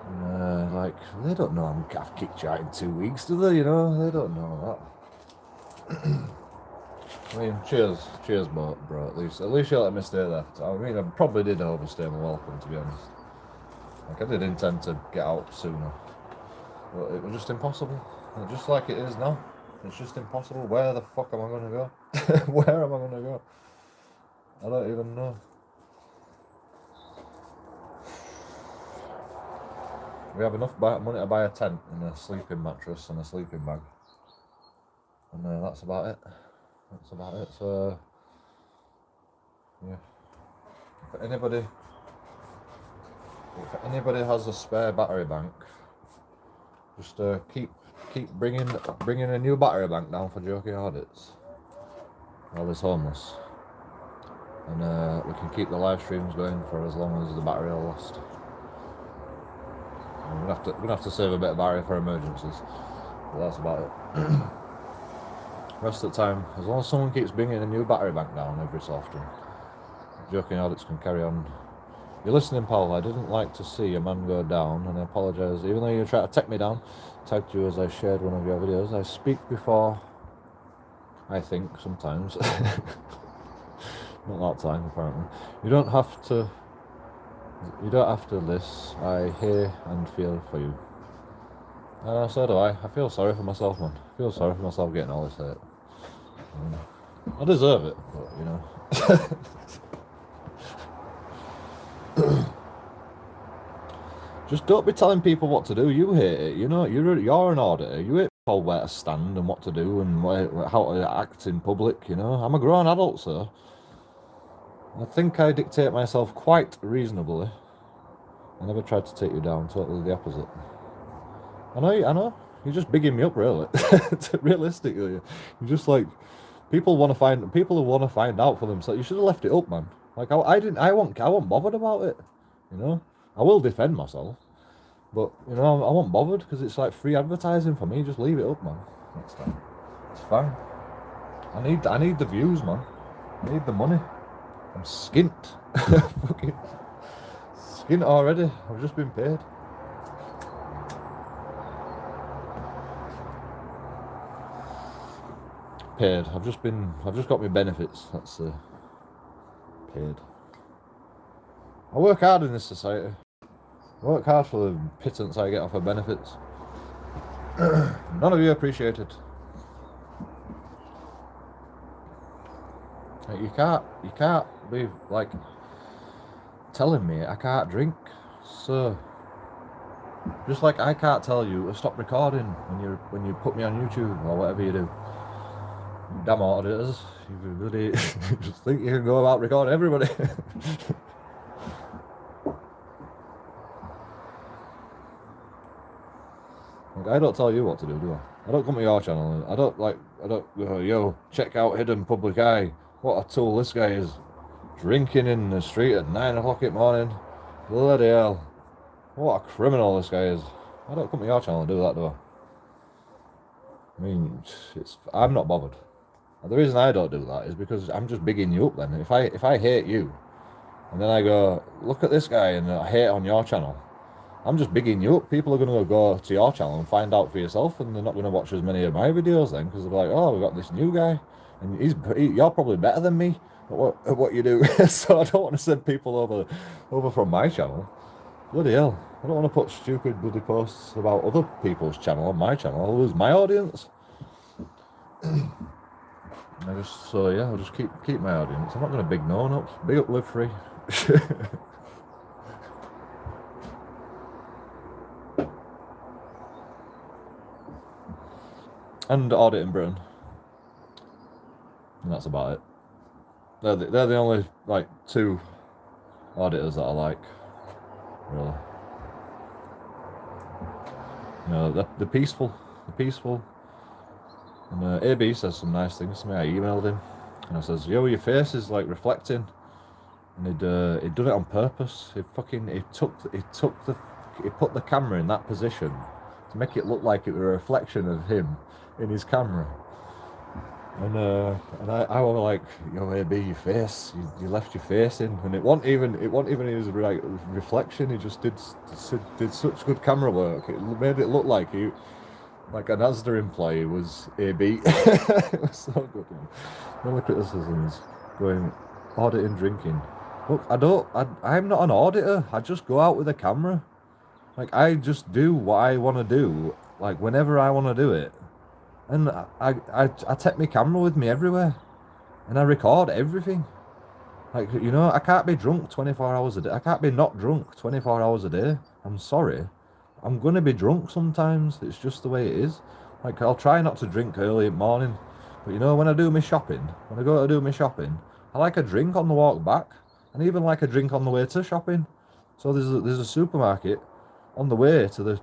And like, they don't know I've kicked you out in 2 weeks, do they? You know, they don't know that. I mean, cheers, bro. At least you let me stay there. I mean, I probably did overstay my welcome, to be honest. Like, I did intend to get out sooner, but it was just impossible. And just like it is now, it's just impossible. Where the fuck am I gonna go? Where am I gonna go? I don't even know. We have enough money to buy a tent and a sleeping mattress and a sleeping bag, and that's about it. So, yeah. If anybody has a spare battery bank, just keep bringing a new battery bank down for JoeKingAudits while he's homeless, and we can keep the live streams going for as long as the battery will last. We're gonna have to save a bit of battery for emergencies, but that's about it. Rest of the time, as long as someone keeps bringing a new battery bank down every so often, JoeKingAudits can carry on. You're listening, Paul. I didn't like to see a man go down, and I apologise. Even though you tried to take me down, tagged you as I shared one of your videos. I speak before I think sometimes. Not that time, apparently. You don't have to this. I hear and feel for you. And so do I. I feel sorry for myself, man. I feel sorry for myself getting all this hate. I deserve it, but you know. Just don't be telling people what to do. You hate it. You know, you're an auditor. You hate people where to stand and what to do and how to act in public. You know, I'm a grown adult, sir. I think I dictate myself quite reasonably. I never tried to take you down. Totally the opposite. I know. You're just bigging me up, really. Realistically, you're just like people who want to find out for themselves. You should have left it up, man. Like I wasn't bothered about it. You know, I will defend myself, but you know, I wasn't bothered because it's like free advertising for me. Just leave it up, man. Next time, it's fine. I need the views, man. I need the money. I'm skint. Fucking skint already. I've just been paid. I've just got my benefits. That's paid. I work hard in this society. I work hard for the pittance I get off of benefits. None of you appreciate it. Like, you can't be like telling me I can't drink. So just like I can't tell you to stop recording when you put me on YouTube or whatever you do. Damn auditors, you bloody just think you can go about recording everybody. Like, I don't tell you what to do I? I don't come to your channel. I don't go, yo, check out Hidden Public Eye. What a tool this guy is. Drinking in the street at 9 o'clock in the morning. Bloody hell. What a criminal this guy is. I don't come to your channel and do that, do I? I mean, I'm not bothered. The reason I don't do that is because I'm just bigging you up then. If I hate you, and then I go, look at this guy, and I hate on your channel, I'm just bigging you up. People are going to go to your channel and find out for yourself, and they're not going to watch as many of my videos then, because they're like, oh, we've got this new guy, and you're probably better than me at what you do. So I don't want to send people over from my channel. Bloody hell. I don't want to put stupid bloody posts about other people's channel on my channel. I'll lose my audience. I'll just keep my audience. I'm not going to big no one up. Big up, live free. And audit in Britain. And that's about it. They're the only like two auditors that I like, really. You know, they're peaceful. And AB says some nice things to me. I emailed him, and I says, "Yo, your face is like reflecting," and he'd done it on purpose. He put the camera in that position to make it look like it was a reflection of him in his camera. And I was like, "Yo, AB, your face, you left your face in," and it wasn't even his like reflection. He just did such good camera work. It made it look like like an Asda employee was AB. It was so good. The only criticisms going auditing drinking. Look, I'm not an auditor. I just go out with a camera. Like, I just do what I want to do, like whenever I want to do it. And I take my camera with me everywhere. And I record everything. Like, you know, I can't be drunk 24 hours a day. I can't be not drunk 24 hours a day. I'm sorry. I'm going to be drunk sometimes. It's just the way it is. Like, I'll try not to drink early in the morning. But, you know, when I do my shopping, when I go to do my shopping, I like a drink on the walk back. And even like a drink on the way to shopping. So there's a supermarket on the way to the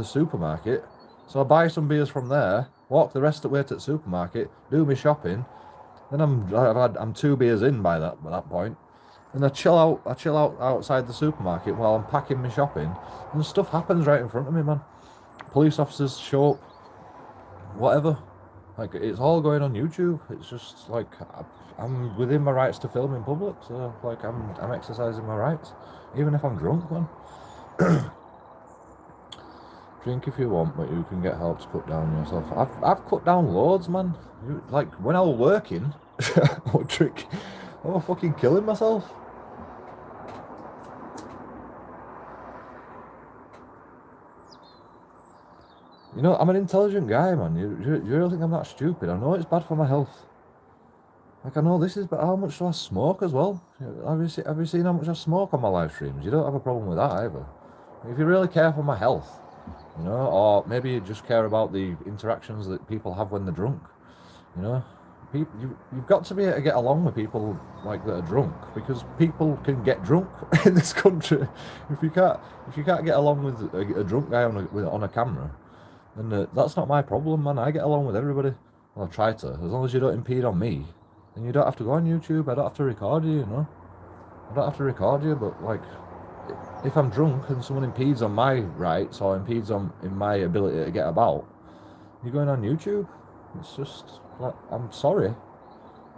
supermarket. So I buy some beers from there, walk the rest of the way to the supermarket, do my shopping. Then I'm 2 beers in by that point, and I chill out outside the supermarket while I'm packing my shopping, and stuff happens right in front of me, man. Police officers show up, whatever. Like, it's all going on YouTube. It's just like I'm within my rights to film in public, so like I'm exercising my rights, even if I'm drunk, man. Drink if you want, but you can get help to cut down yourself. I've cut down loads, man. Like, when I was working, I was fucking killing myself. You know, I'm an intelligent guy, man. You really think I'm that stupid? I know it's bad for my health. Like, I know this is, but how much do I smoke as well? Have you seen how much I smoke on my live streams? You don't have a problem with that either. If you really care for my health, you know, or maybe you just care about the interactions that people have when they're drunk, you know, you've got to be able to get along with people like that are drunk, because people can get drunk in this country. If you can't get along with a drunk guy on a camera, then that's not my problem, man. I get along with everybody. Well, I try to, as long as you don't impede on me, then you don't have to go on YouTube. I don't have to record you, you know. I don't have to record you, but like, if I'm drunk and someone impedes on my rights or impedes in my ability to get about, you're going on YouTube. It's just like, I'm sorry,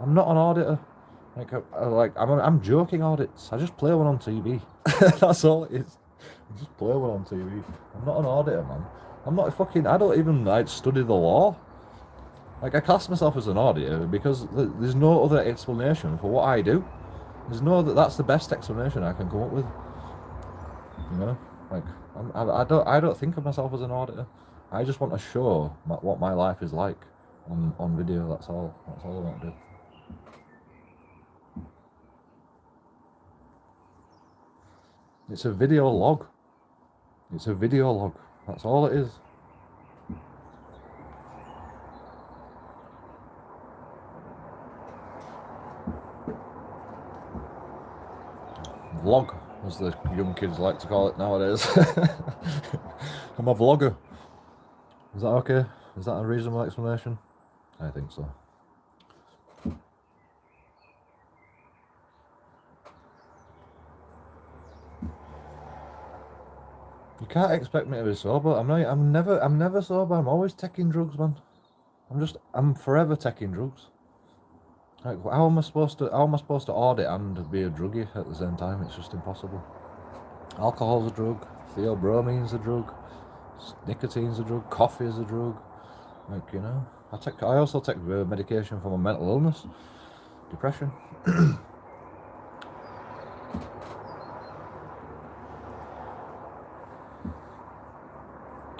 I'm not an auditor. Like, I'm JoeKingAudits. I just play one on TV. That's all it is. I just play one on TV. I'm not an auditor, man. I'm not I don't even like study the law. Like, I class myself as an auditor because there's no other explanation for what I do. That's the best explanation I can come up with. You know, like, I don't think of myself as an auditor. I just want to show what my life is like on video. That's all I want to do. It's a video log. It's a video log. That's all it is. Vlog, as the young kids like to call it nowadays. I'm a vlogger. Is that okay? Is that a reasonable explanation? I think so. You can't expect me to be sober. I'm never sober. I'm always taking drugs, man. I'm forever taking drugs. Like, how am I supposed to audit and be a druggie at the same time? It's just impossible. Alcohol's a drug, theobromines a drug, nicotine's a drug, coffee is a drug. Like, you know, I also take medication for my mental illness, depression.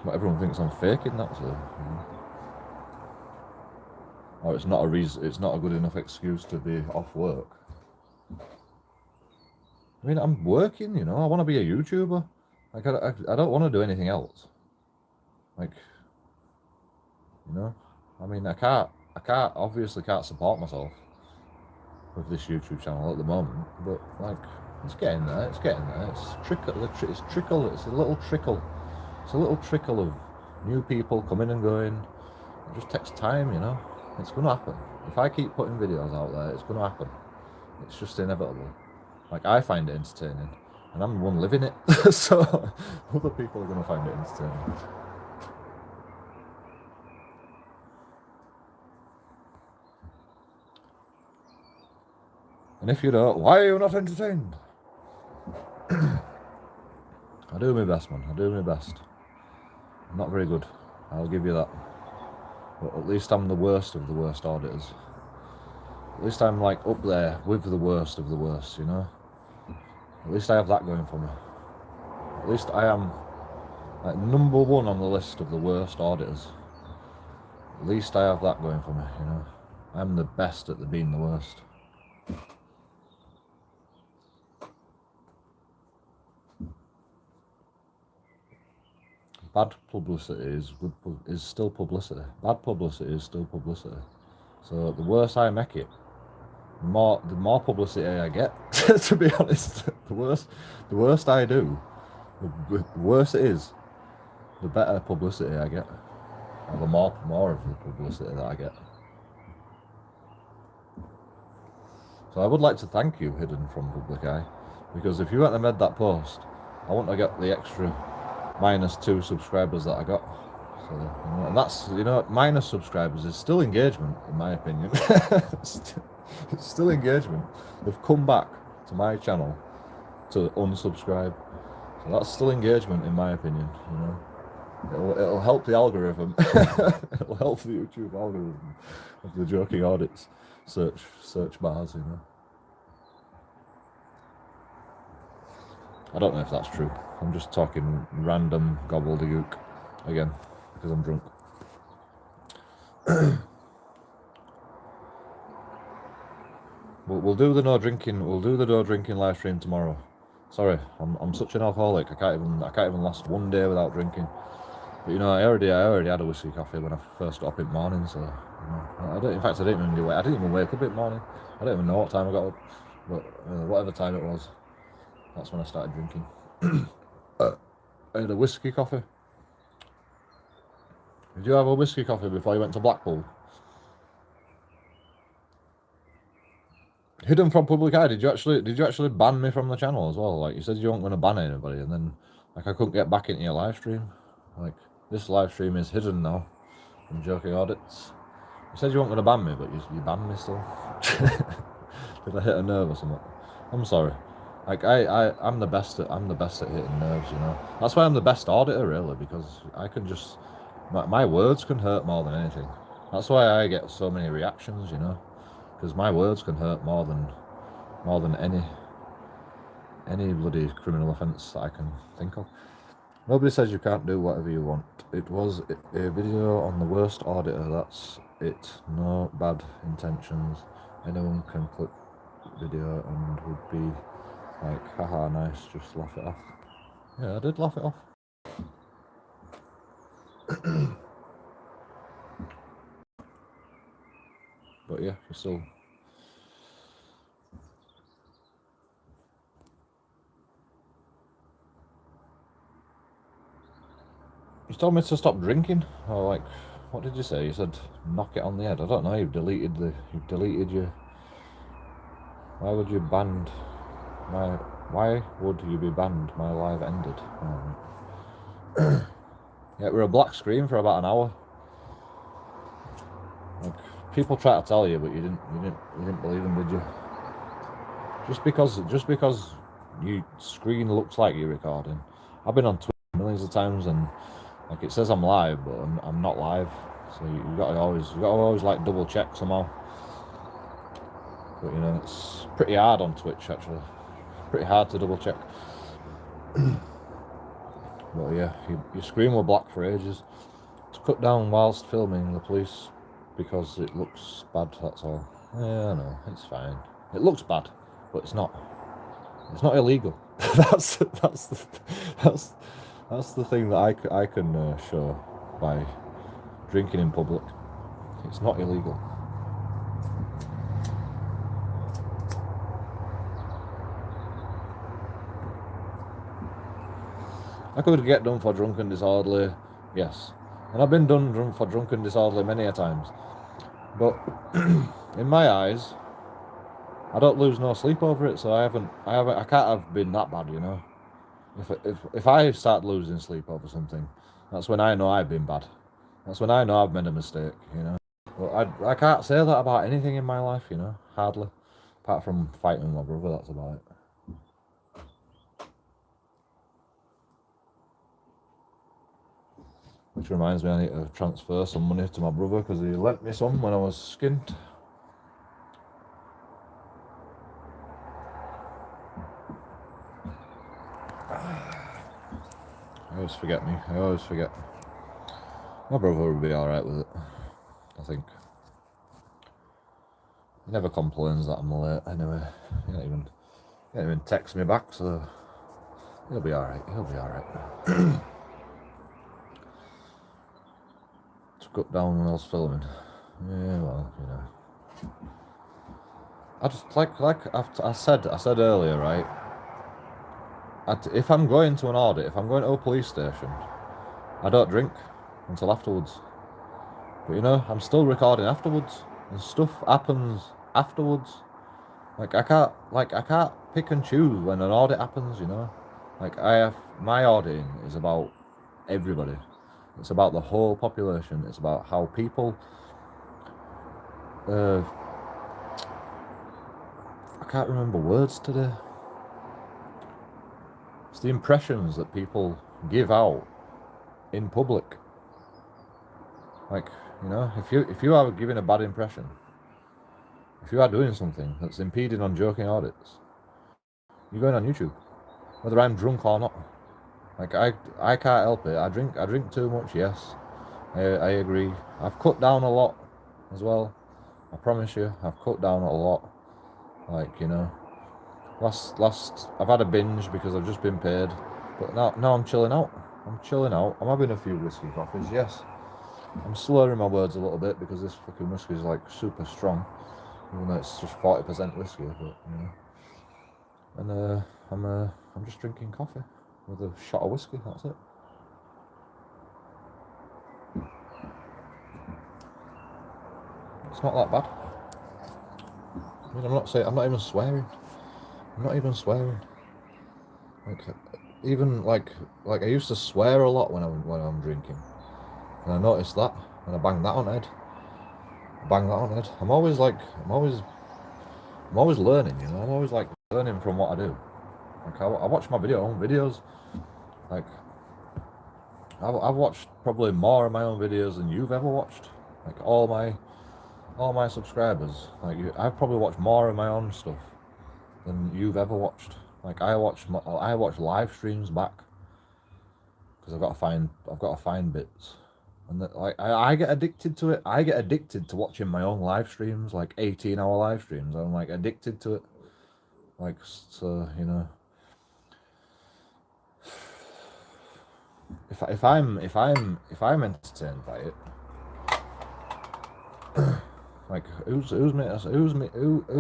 But everyone thinks I'm faking that, so, you know. Or it's not a good enough excuse to be off work. I mean, I'm working, you know. I want to be a YouTuber. Like, I don't want to do anything else. Like, you know, I mean, I obviously can't support myself with this YouTube channel at the moment, but like, it's getting there. It's a little trickle of new people coming and going. It just takes time, you know. It's going to happen. If I keep putting videos out there, it's going to happen. It's just inevitable. Like, I find it entertaining, and I'm the one living it, so other people are going to find it entertaining. And if you don't, why are you not entertained? I do my best, man. I do my best. I'm not very good. I'll give you that. But at least I'm the worst of the worst auditors. At least I'm like up there with the worst of the worst, you know? At least I have that going for me. At least I am like number one on the list of the worst auditors. At least I have that going for me, you know? I'm the best at being the worst. Bad publicity is still publicity. Bad publicity is still publicity. So the worse I make it, the more publicity I get. To be honest, the worst I do, the worse it is, the better publicity I get, or the more of the publicity that I get. So I would like to thank you, hidden from public eye, because if you hadn't made that post, I wouldn't have got the extra -2 subscribers that I got. So, you know, and that's, you know, minus subscribers is still engagement, in my opinion. It's still engagement. They've come back to my channel to unsubscribe. So that's still engagement, in my opinion, you know. It'll help the algorithm. It'll help the YouTube algorithm of the Joking Audits search bars, you know. I don't know if that's true. I'm just talking random gobbledygook again because I'm drunk. We'll do the no drinking. We'll do the no drinking live stream tomorrow. Sorry, I'm such an alcoholic. I can't even last one day without drinking. But you know, I already had a whiskey coffee when I first got up in the morning. So you know, in fact, I didn't even wake up in the morning. I don't even know what time I got up, but whatever time it was, that's when I started drinking. I had a whiskey coffee. Did you have a whiskey coffee before you went to Blackpool? Hidden from public eye. Did you actually ban me from the channel as well? Like you said, you weren't going to ban anybody, and then like I couldn't get back into your live stream. Like this live stream is hidden now from Joking Audits. You said you weren't going to ban me, but you banned me still. Did I hit a nerve or something? I'm sorry. Like I'm the best at hitting nerves, you know. That's why I'm the best auditor, really, because I can just my words can hurt more than anything. That's why I get so many reactions, you know, because my words can hurt more than any bloody criminal offence that I can think of. Nobody says you can't do whatever you want. It was a video on the worst auditor. That's it. No bad intentions. Anyone can click video and would be like, haha, nice, just laugh it off. Yeah, I did laugh it off. But yeah, you're still... You told me to stop drinking, or like, what did you say? You said knock it on the head. I don't know. You've deleted your. Why would you banned my? Why would you be banned? My live ended. Oh. Yeah, we were a black screen for about an hour. Like people try to tell you, but you didn't believe them, did you? Just because your screen looks like you're recording. I've been on Twitter millions of times and. Like it says I'm live, but I'm not live. So you gotta always like double check somehow. But you know, it's pretty hard on Twitch actually. Pretty hard to double check. But yeah, your screen were black for ages. To cut down whilst filming the police because it looks bad. That's all. Yeah, I know, it's fine. It looks bad, but it's not. It's not illegal. that's the thing that I can show by drinking in public. It's not illegal. I could get done for drunken disorderly, yes. And I've been done for drunken disorderly many a times. But in my eyes, I don't lose no sleep over it, so I can't have been that bad, you know. If I start losing sleep over something, that's when I know I've been bad. That's when I know I've made a mistake, you know. But I can't say that about anything in my life, you know, hardly. Apart from fighting my brother, that's about it. Which reminds me, I need to transfer some money to my brother because he lent me some when I was skint. I always forget. My brother would be alright with it, I think. He never complains that I'm late anyway. He don't even text me back, so he'll be alright. Took up down when I was filming. Yeah, well, you know. I just like I said earlier, right? If I'm going to an audit, if I'm going to a police station, I don't drink until afterwards. But you know, I'm still recording afterwards, and stuff happens afterwards. I can't pick and choose when an audit happens. You know, my auditing is about everybody. It's about the whole population. It's about how people. I can't remember words today. It's the impressions that people give out in public. Like, you know, if you are giving a bad impression, if you are doing something that's impeding on JoeKingAudits, you're going on YouTube, whether I'm drunk or not. Like I can't help it. I drink too much. Yes, I agree. I've cut down a lot as well. I promise you, I've cut down a lot. Like, you know, last I've had a binge because I've just been paid, but now I'm chilling out. I'm having a few whiskey coffees. Yes, I'm slurring my words a little bit because this fucking whiskey is like super strong, even though it's just 40% whiskey. But you know, and I'm just drinking coffee with a shot of whiskey. That's it. It's not that bad. I mean, I'm not even swearing. Like I used to swear a lot when I'm drinking, and I noticed that, and I banged that on head. I'm always learning. You know, I'm always like learning from what I do. Like I watch my own videos. Like I've watched probably more of my own videos than you've ever watched. Like all my subscribers. Like I've probably watched more of my own stuff than you've ever watched. Like I watch live streams back because I've got to find bits, and like I get addicted to it. I get addicted to watching my own live streams, like 18-hour live streams. I'm like addicted to it. Like, so, you know, if I'm entertained by it, like who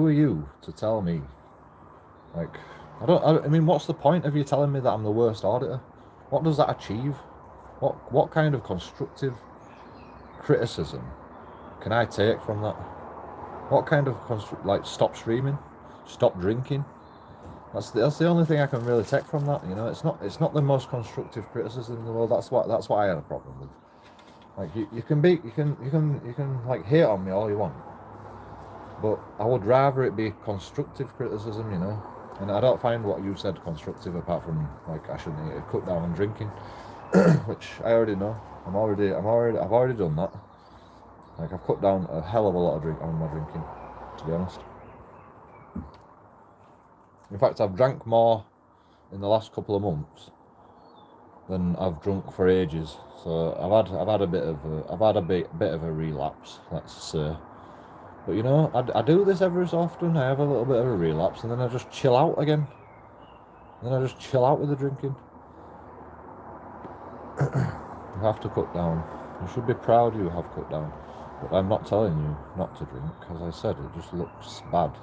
are you to tell me? Like, I mean, what's the point of you telling me that I'm the worst auditor? What does that achieve? What kind of constructive criticism can I take from that? What kind of stop streaming, stop drinking? That's the only thing I can really take from that. You know, it's not the most constructive criticism in the world. That's what I had a problem with. Like you can like hate on me all you want, but I would rather it be constructive criticism. You know, and I don't find what you said constructive apart from like I shouldn't need to cut down on drinking, which I already know. I've already done that. Like I've cut down a hell of a lot on my drinking, to be honest. In fact, I've drank more in the last couple of months than I've drunk for ages. So I've had a bit of a relapse, let's say. But you know, I do this every so often. I have a little bit of a relapse, and then I just chill out again. And then I just chill out with the drinking. You have to cut down. You should be proud you have cut down. But I'm not telling you not to drink. As I said, it just looks bad.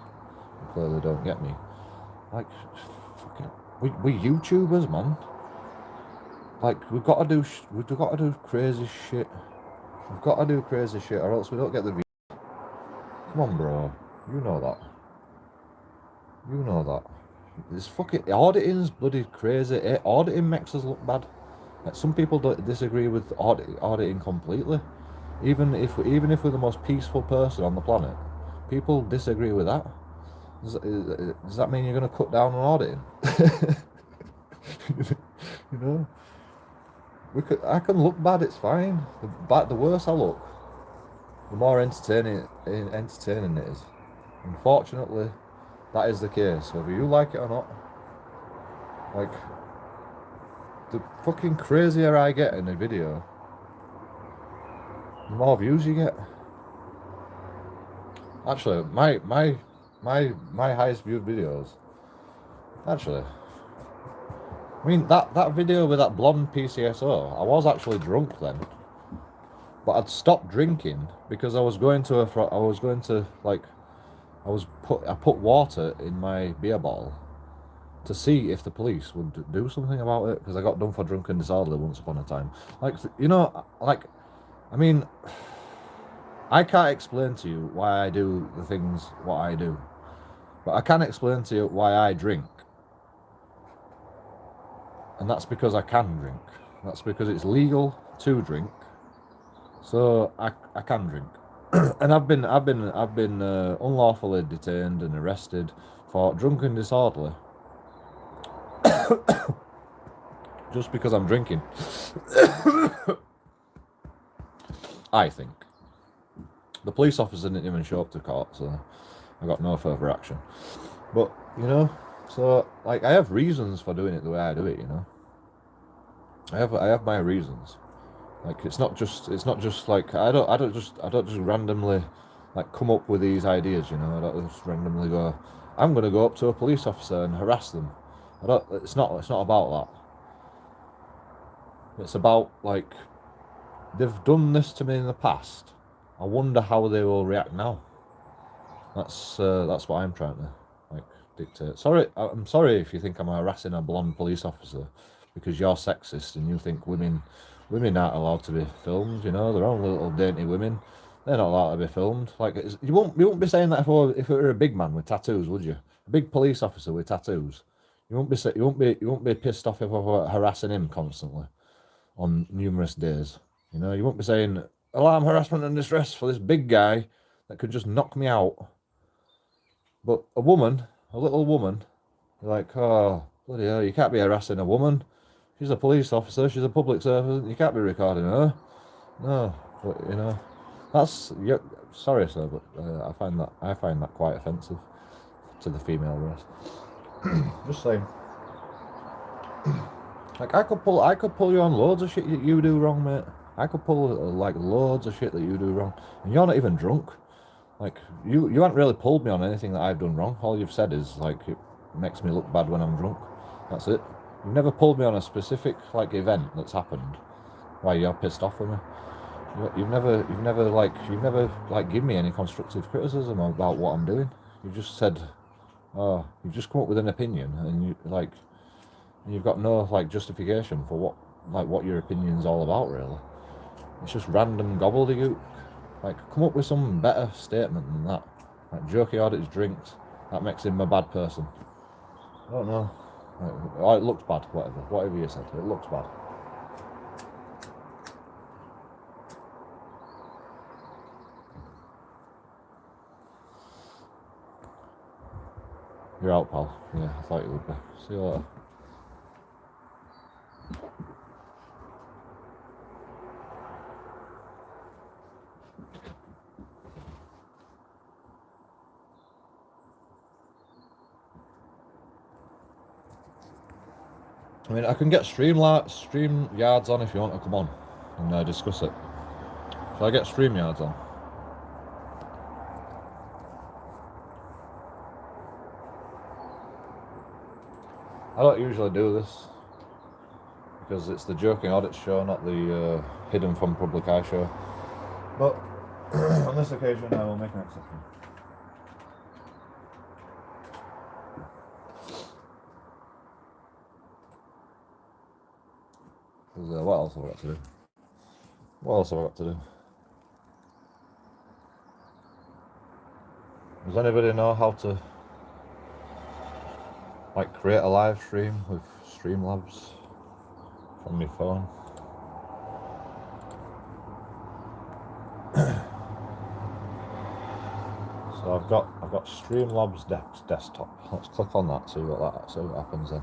You clearly don't get me. Like, fucking, we YouTubers, man. Like, we've got to do crazy shit. We've got to do crazy shit, or else we don't get the views. Come on, bro. You know that. This fucking auditing's bloody crazy. Auditing makes us look bad. Like, some people don't disagree with auditing completely. Even if we're the most peaceful person on the planet, people disagree with that. Does that mean you're going to cut down on auditing? You know? I can look bad. It's fine. The worse I look, the more entertaining it is. Unfortunately, that is the case. Whether you like it or not, like the fucking crazier I get in a video, the more views you get. Actually, my highest viewed videos. Actually, I mean that video with that blonde PCSO. I was actually drunk then, but I'd stopped drinking because I was going to I put water in my beer bottle to see if the police would do something about it, because I got done for drunk and disorderly once upon a time. Like, you know, like, I mean, I can't explain to you why I do the things what I do, but I can explain to you why I drink. And that's because I can drink. That's because it's legal to drink. So I can drink. And I've been unlawfully detained and arrested for drunk and disorderly just because I'm drinking. I think. The police officer didn't even show up to court, so I got no further action. But, you know, so like I have reasons for doing it the way I do it, you know. I have my reasons. Like it's not just like I don't just randomly like come up with these ideas, you know. I don't just randomly go, I'm gonna go up to a police officer and harass them. It's not about that. It's about like they've done this to me in the past. I wonder how they will react now. That's what I'm trying to like dictate. I'm sorry if you think I'm harassing a blonde police officer because you're sexist and you think women aren't allowed to be filmed. You know, they're only little dainty women. They're not allowed to be filmed. Like you won't be saying that if it were a big man with tattoos, would you? A big police officer with tattoos. You won't be pissed off if I were harassing him constantly on numerous days. You know, you won't be saying alarm, harassment and distress for this big guy that could just knock me out. But a little woman, you're like, oh, bloody hell, you can't be harassing a woman. She's a police officer, she's a public servant, you can't be recording her. No, but you know, sorry sir, but I find that quite offensive to the female race. Just saying. Like I could pull you on loads of shit that you do wrong, mate. I could pull like loads of shit that you do wrong, and you're not even drunk. Like you haven't really pulled me on anything that I've done wrong. All you've said is like it makes me look bad when I'm drunk. That's it. You've never pulled me on a specific like event that's happened why you're pissed off with me. You've never given me any constructive criticism about what I'm doing. You've just said, oh, you've just come up with an opinion, and you've got no like justification for what your opinion's all about, really. It's just random gobbledygook. Like, come up with some better statement than that. Like, JoeKingAudits drinks, that makes him a bad person. I don't know. Like, oh, it looks bad, whatever you said, it looks bad. You're out, pal. Yeah, I thought you would be. See you later. I mean, I can get StreamYards on if you want to come on and discuss it. Shall I get StreamYards on? I don't usually do this because it's the JoeKingAudits show, not the Hidden from Public Eye show. But on this occasion, I will make an exception. What else have I got to do? Does anybody know how to like create a live stream with Streamlabs from my phone? So I've got Streamlabs desktop. Let's click on that, see what happens then.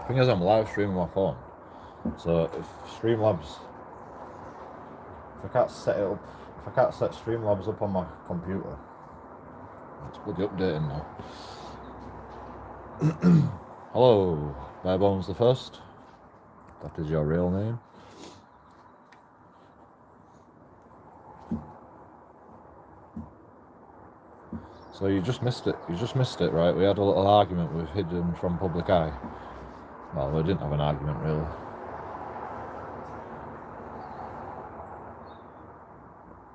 thing is, I'm live streaming my phone. So if Streamlabs, if I can't set it up, if I can't set Streamlabs up on my computer, it's bloody updating now. Hello, Barebones the First. That is your real name. So you just missed it. You just missed it, right? We had a little argument with Hidden from Public Eye. Well, we didn't have an argument really.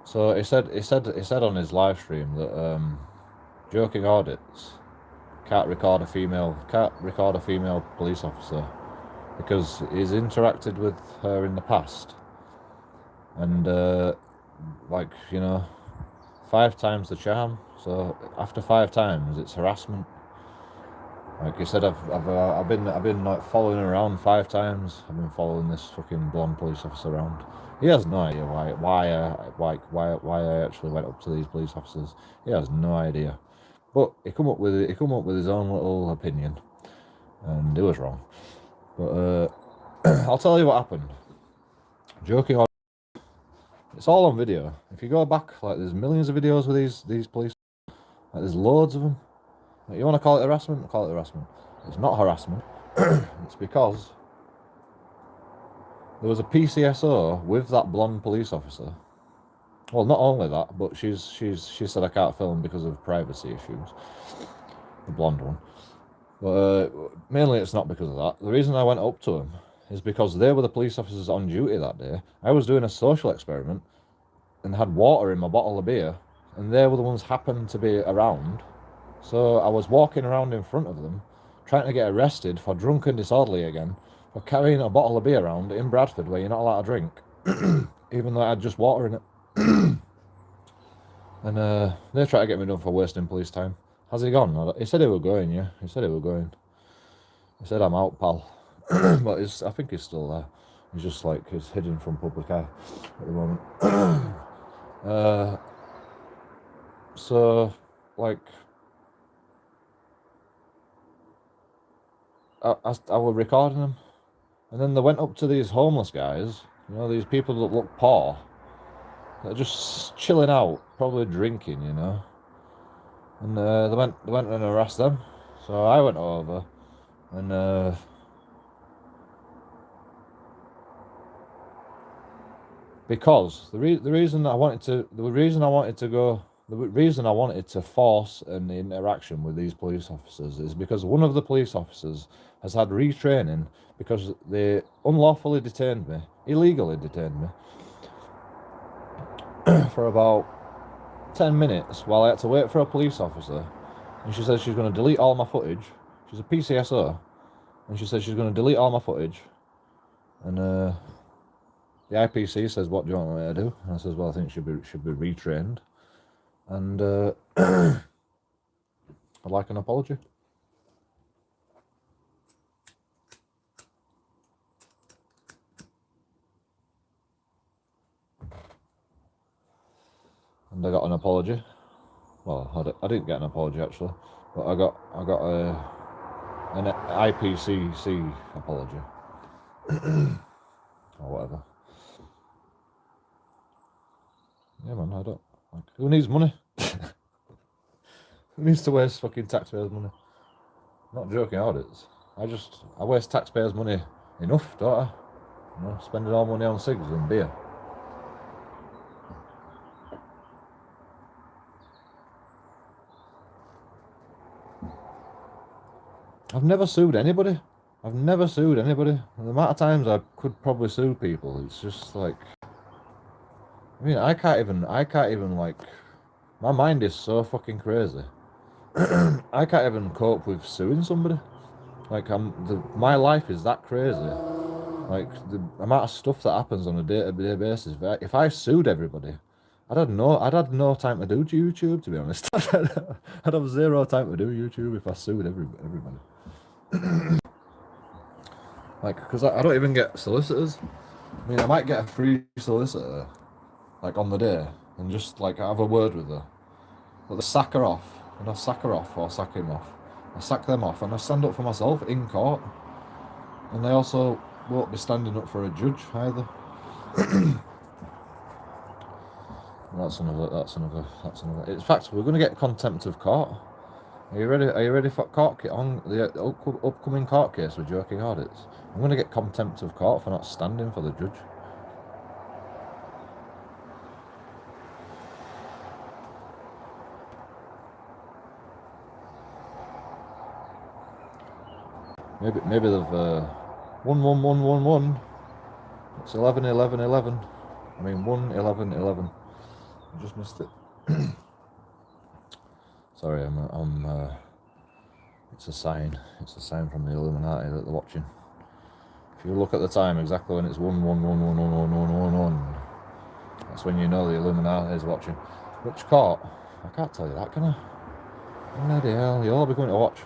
So he said on his live stream that JoeKingAudits can't record a female police officer because he's interacted with her in the past, and 5 times the charm. So after 5 times, it's harassment. Like he said, I've been like following her around 5 times. I've been following this fucking blonde police officer around. He has no idea why I actually went up to these police officers. He has no idea. But he come up with his own little opinion, and he was wrong. But I'll tell you what happened. Joking. It's all on video. If you go back, like there's millions of videos with these police. Like there's loads of them. Like, you want to call it harassment? Call it harassment. It's not harassment. It's because there was a PCSO with that blonde police officer. Well, not only that, but she said I can't film because of privacy issues. The blonde one. But mainly it's not because of that. The reason I went up to them is because they were the police officers on duty that day. I was doing a social experiment and had water in my bottle of beer, and they were the ones happened to be around. So I was walking around in front of them, trying to get arrested for drunk and disorderly again, for carrying a bottle of beer around in Bradford where you're not allowed to drink, even though I had just water in it. And they tried to get me done for wasting police time. Has he gone? He said he was going, yeah. He said he was going. He said, I'm out, pal. But I think he's still there. He's just like, he's hidden from public eye at the moment. So, like, I was recording them, and then they went up to these homeless guys, you know, these people that look poor, that are just chilling out, probably drinking, you know, and they went and harassed them. So I went over, and because the reason I wanted to force an interaction with these police officers is because one of the police officers has had retraining because they unlawfully detained me, illegally detained me, for about 10 minutes while I had to wait for a police officer. And she said she's going to delete all my footage. She's a PCSO, and she said she's going to delete all my footage. And the IPC says, "What do you want me to do?" And I says, "Well, I think she should be retrained." And I'd like an apology. And I got an apology. Well, I didn't get an apology actually, but I got an IPCC apology or whatever. Yeah, man, I don't. Like, who needs money? Who needs to waste fucking taxpayers' money? I'm not joking, audits. I waste taxpayers' money enough, don't I? You know, spending all money on cigs and beer. I've never sued anybody. The amount of times I could probably sue people, it's just like, I mean, I can't even like, my mind is so fucking crazy. I can't even cope with suing somebody. Like, my life is that crazy. Like, the amount of stuff that happens on a day-to-day basis. If I sued everybody, I'd have no time to do YouTube, to be honest. I'd have zero time to do YouTube if I sued everybody. Like, because I don't even get solicitors. I mean, I might get a free solicitor, like, on the day, and just, like, have a word with her. But they sack her off, and I sack her off, or sack him off. I sack them off, and I stand up for myself in court. And they also won't be standing up for a judge either. That's another. In fact, we're going to get contempt of court. Are you ready? Are you ready for court on the upcoming court case with JoeKingAudits? I'm going to get contempt of court for not standing for the judge. Maybe they've 1-1-1-1-1. It's 11-11-11. I mean 1-11-11. I just missed it. Sorry, it's a sign. It's a sign from the Illuminati that they're watching. If you look at the time exactly when it's 1-1-1-1-1-1-1-1-1, that's when you know the Illuminati is watching. Which court? I can't tell you that, can I? Bloody hell, you'll all be going to watch.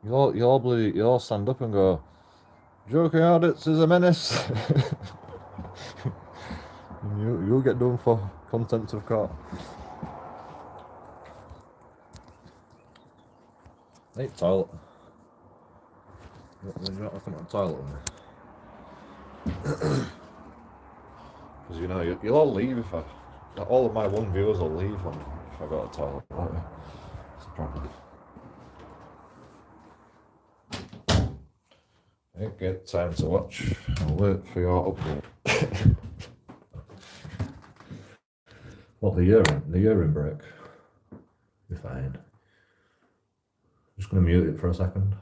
You all stand up and go, JoeKingAudits is a menace. You'll get done for contempt of court. Hey, toilet. You not looking at the toilet with me? Because you know, you'll all leave if all of my one viewers will leave if I got a toilet. It's a problem. I didn't get time to watch. I'll wait for your upload. What, the urine break? You're fine. Just going to mute it for a second.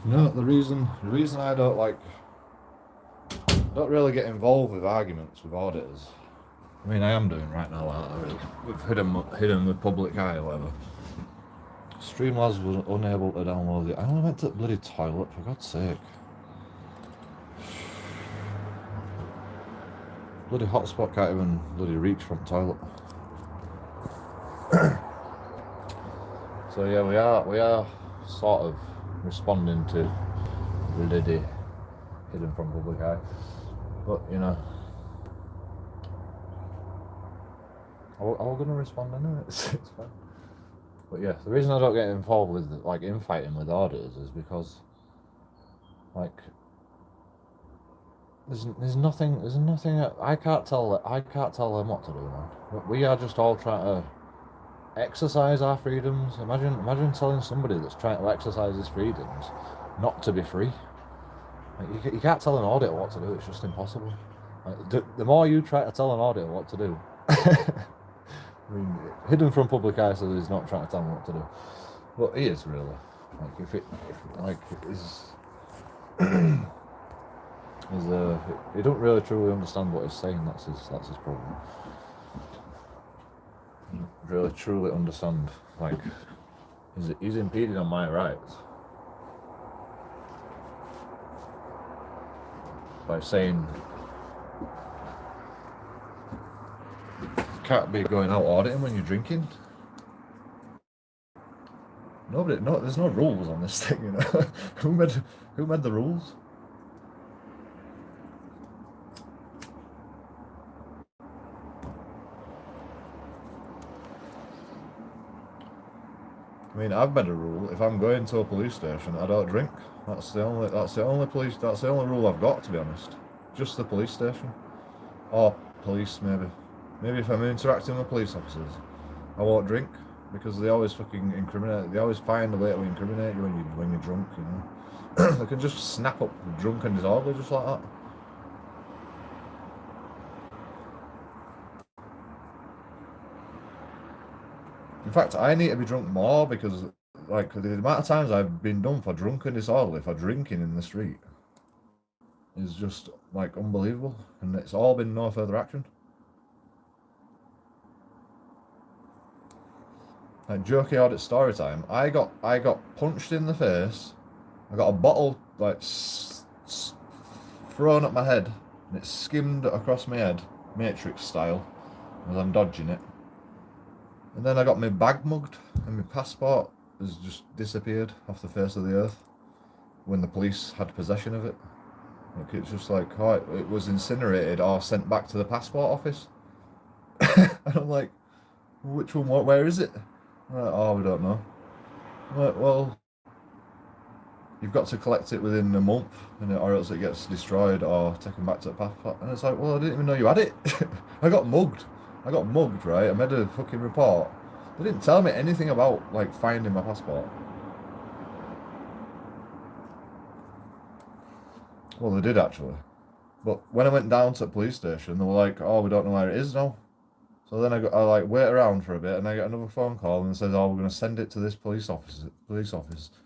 No, the reason I don't really get involved with arguments with auditors. I mean, I am doing right now. We've hidden the public eye or whatever. Streamlabs was unable to download it. I only went to the bloody toilet, for God's sake. Bloody hotspot can't even bloody reach from the toilet. So yeah, we are sort of responding to bloody hidden from public eye, but you know, I'm going to respond anyway. It's fine. But yeah, the reason I don't get involved with like infighting with auditors is because like there's nothing I can't tell them what to do, man. We are just all trying to exercise our freedoms. Imagine telling somebody that's trying to exercise his freedoms not to be free. Like, you can't tell an auditor what to do. It's just impossible. Like, the more you try to tell an auditor what to do, I mean, hidden from public eye, so he's not trying to tell him what to do. But he is really. Like he don't really truly understand what he's saying. That's his problem. He don't really truly understand. Like he's impeding on my rights by saying you can't be going out auditing when you're drinking. There's no rules on this thing, you know. Who made the rules? I mean, I've made a rule. If I'm going to a police station, I don't drink. That's the only rule I've got, to be honest. Just the police station. Or police, maybe. Maybe if I'm interacting with police officers, I won't drink. Because they always fucking incriminate. They always find a way to incriminate you when you're drunk, you know. They can just snap up drunk and disorderly just like that. In fact, I need to be drunk more because, like, the amount of times I've been done for drunk and disorderly for drinking in the street is just, like, unbelievable. And it's all been no further action. Like, JoeKingAudits story time. I got punched in the face. I got a bottle, like, thrown at my head. And it skimmed across my head, Matrix style, as I'm dodging it. And then I got my bag mugged, and my passport has just disappeared off the face of the earth when the police had possession of it. Like, it's just like, oh, it was incinerated or sent back to the passport office. And I'm like, which one, where is it? Like, oh, we don't know. I'm like, well, you've got to collect it within a month, or else it gets destroyed or taken back to the passport. And it's like, well, I didn't even know you had it. I got mugged, right? I made a fucking report. They didn't tell me anything about, like, finding my passport. Well, they did, actually. But when I went down to the police station, they were like, oh, we don't know where it is now. So then I like wait around for a bit, and I get another phone call, and it says, "Oh, we're going to send it to this police office."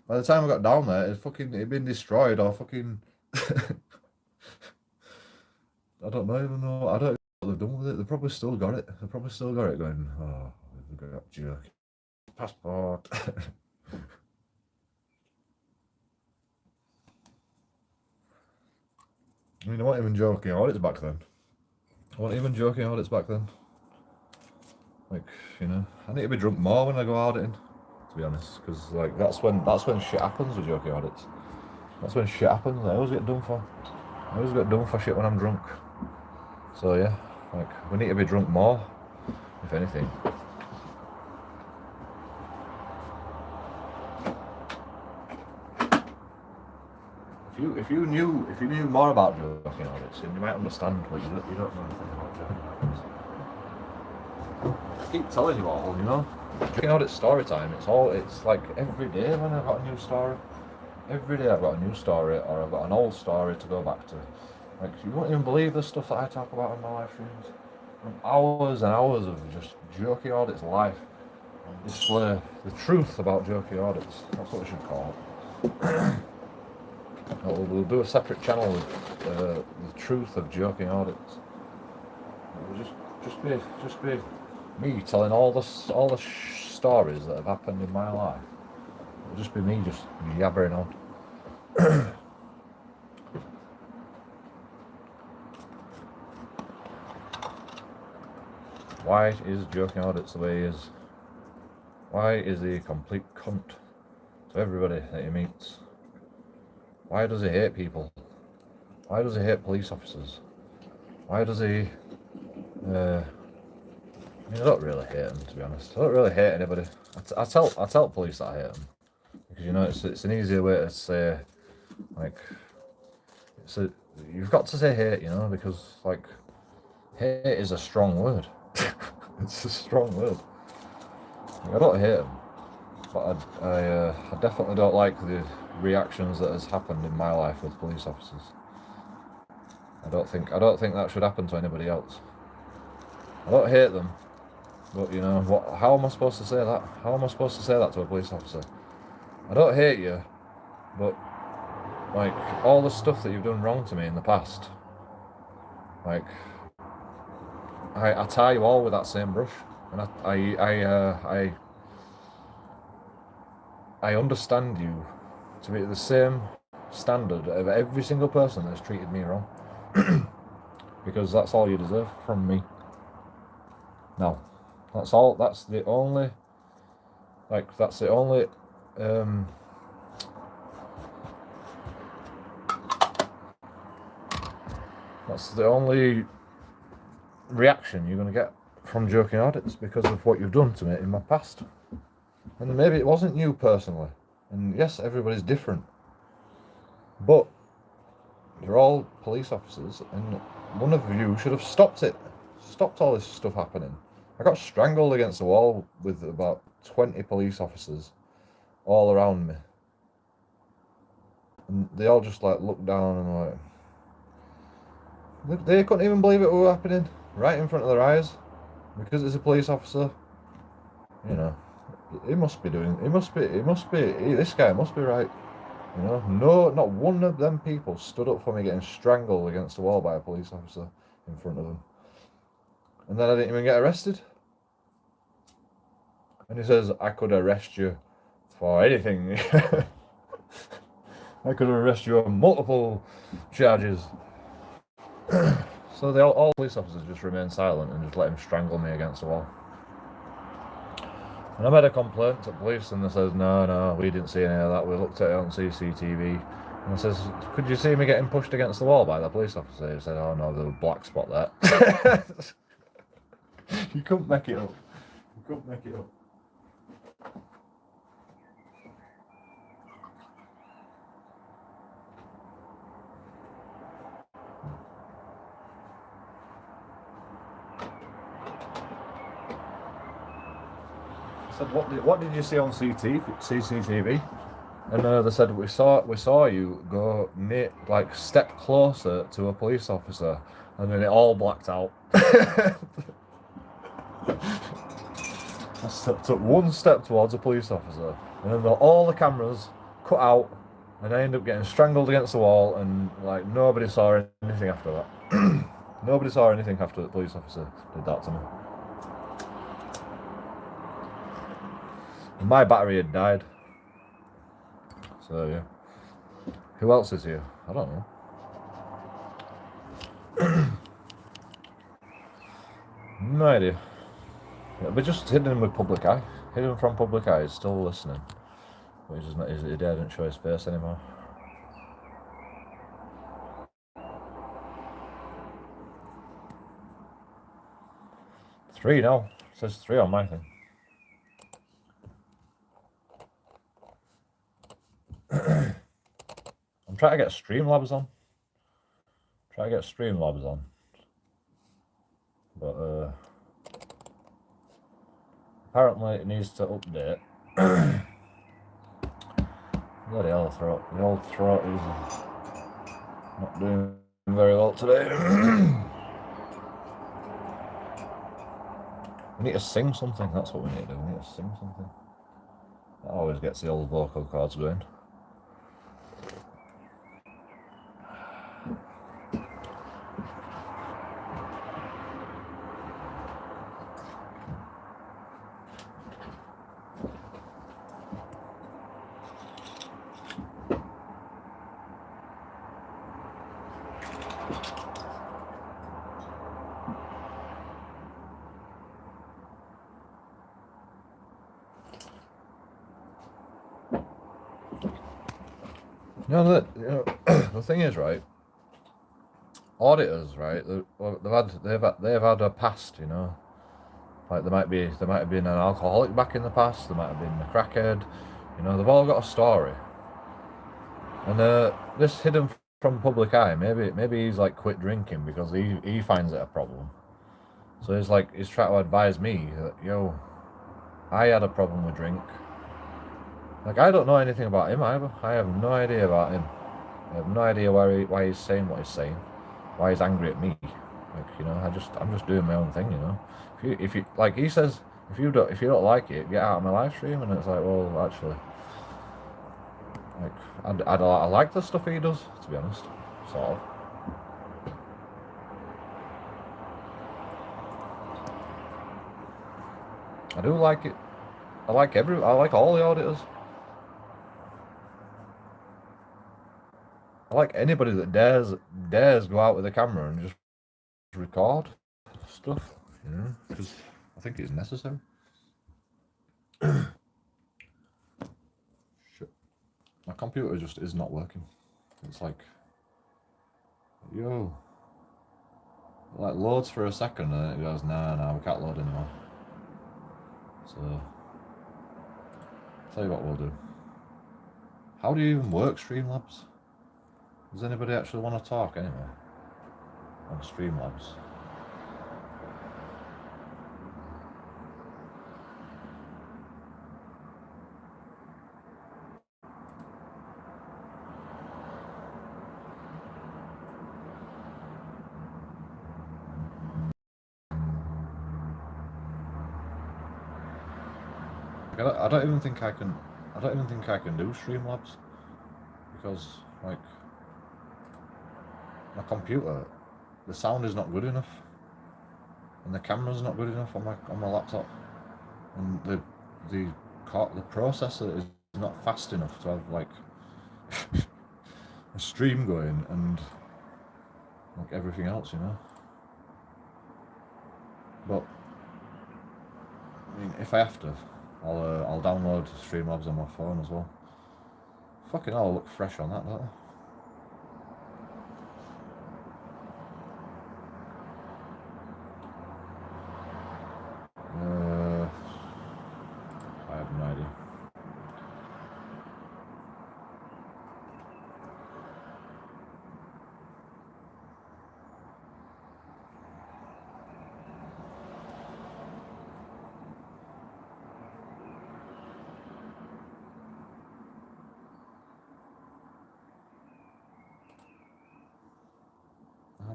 By the time I got down there, it'd been destroyed or fucking. I don't know. I don't know what they've done with it. They probably still got it. Going, oh, we've got jerk passport. I mean, I wasn't even joking audits back then. Like, you know, I need to be drunk more when I go auditing, to be honest, because, like, that's when shit happens with JoeKingAudits. That's when shit happens. I always get done for shit when I'm drunk. So yeah, like, we need to be drunk more, if anything. If you knew more about JoeKingAudits, then you might understand, but you don't know anything about JoeKingAudits. I keep telling you all, you know. JoeKingAudits story time. It's like every day when I've got a new story. Every day I've got a new story, or I've got an old story to go back to. Like, you won't even believe the stuff that I talk about in my live streams. From hours and hours of just JoeKingAudits life. And display the truth about JoeKingAudits. That's what we should call it. We'll do a separate channel with the truth of JoeKingAudits. It'll just be me telling all the stories that have happened in my life. It'll just be me just yabbering on. Why is JoeKingAudits the way he is? Why is he a complete cunt to everybody that he meets? Why does he hate people? Why does he hate police officers? Why does he... I don't really hate them, to be honest. I don't really hate anybody. I tell police that I hate them. Because, you know, it's an easier way to say, like... You've got to say hate, you know, because, like... Hate is a strong word. It's a strong word. Like, I don't hate them. But I definitely don't like the reactions that has happened in my life with police officers. I don't think that should happen to anybody else. I don't hate them, but, you know, how am I supposed to say that? How am I supposed to say that to a police officer? I don't hate you, but, like, all the stuff that you've done wrong to me in the past, like, I tie you all with that same brush, and I understand you to be the same standard of every single person that's treated me wrong. Because that's all you deserve from me. No. That's the only reaction you're going to get from JoeKingAudits because of what you've done to me in my past. And maybe it wasn't you personally. And yes, everybody's different. But you're all police officers, and one of you should have stopped it. Stopped all this stuff happening. I got strangled against the wall with about 20 police officers all around me. And they all just like looked down and like, they couldn't even believe it was happening right in front of their eyes. Because it's a police officer, you know, this guy must be right. You know, no, not one of them people stood up for me getting strangled against the wall by a police officer in front of them. And then I didn't even get arrested. And he says, I could arrest you for anything. I could arrest you on multiple charges. So all police officers just remained silent and just let him strangle me against the wall. And I made a complaint to police, and they says, no, we didn't see any of that. We looked at it on CCTV. And I says, could you see me getting pushed against the wall by the police officer? He said, oh no, there's a black spot there. You couldn't make it up. You couldn't make it up. I said, what did you see on CCTV? And they said, we saw you go near, like step closer to a police officer, and then it all blacked out. I took one step towards a police officer, and then all the cameras cut out, and I ended up getting strangled against the wall, and like nobody saw anything after that. Nobody saw anything after the police officer did that to me. And my battery had died. So yeah. Who else is here? I don't know. No idea. Yeah, but just hidden with public eye. Hidden from public eye is still listening. But he didn't show his face anymore. Three now. It says 3 on my thing. I'm trying to get Streamlabs on. But apparently it needs to update. Bloody hell, the old throat is not doing very well today. We need to sing something, that's what we need to do. We need to sing something. That always gets the old vocal cords going. The thing is, right? Auditors, right? They've had a past, you know. Like there might have been an alcoholic back in the past. There might have been a crackhead. You know, they've all got a story. And this hidden from public eye, maybe he's like quit drinking because he finds it a problem. So he's trying to advise me that I had a problem with drink. Like I don't know anything about him either. I have no idea about him. I have no idea why he's saying what he's saying, why he's angry at me. Like I'm just doing my own thing. You know, if you like he says, if you don't like it, get out of my live stream. And it's like, well, actually, like I like the stuff he does, to be honest, sort of. I do like it. I like all the auditors. I like anybody that dares go out with a camera and just record stuff, you know, because I think it's necessary. Shit. My computer just is not working. It's like, like loads for a second and then it goes, nah, we can't load anymore. So tell you what we'll do. How do you even work Streamlabs? Does anybody actually want to talk anyway on Streamlabs? I don't even think I can. I don't even think I can do Streamlabs because, like, my computer, the sound is not good enough, and the camera's not good enough on my laptop, and the processor is not fast enough to have like a stream going and like everything else, you know. But I mean, if I have to, I'll download Streamlabs on my phone as well. Fucking hell, I look fresh on that, don't I? I have no idea.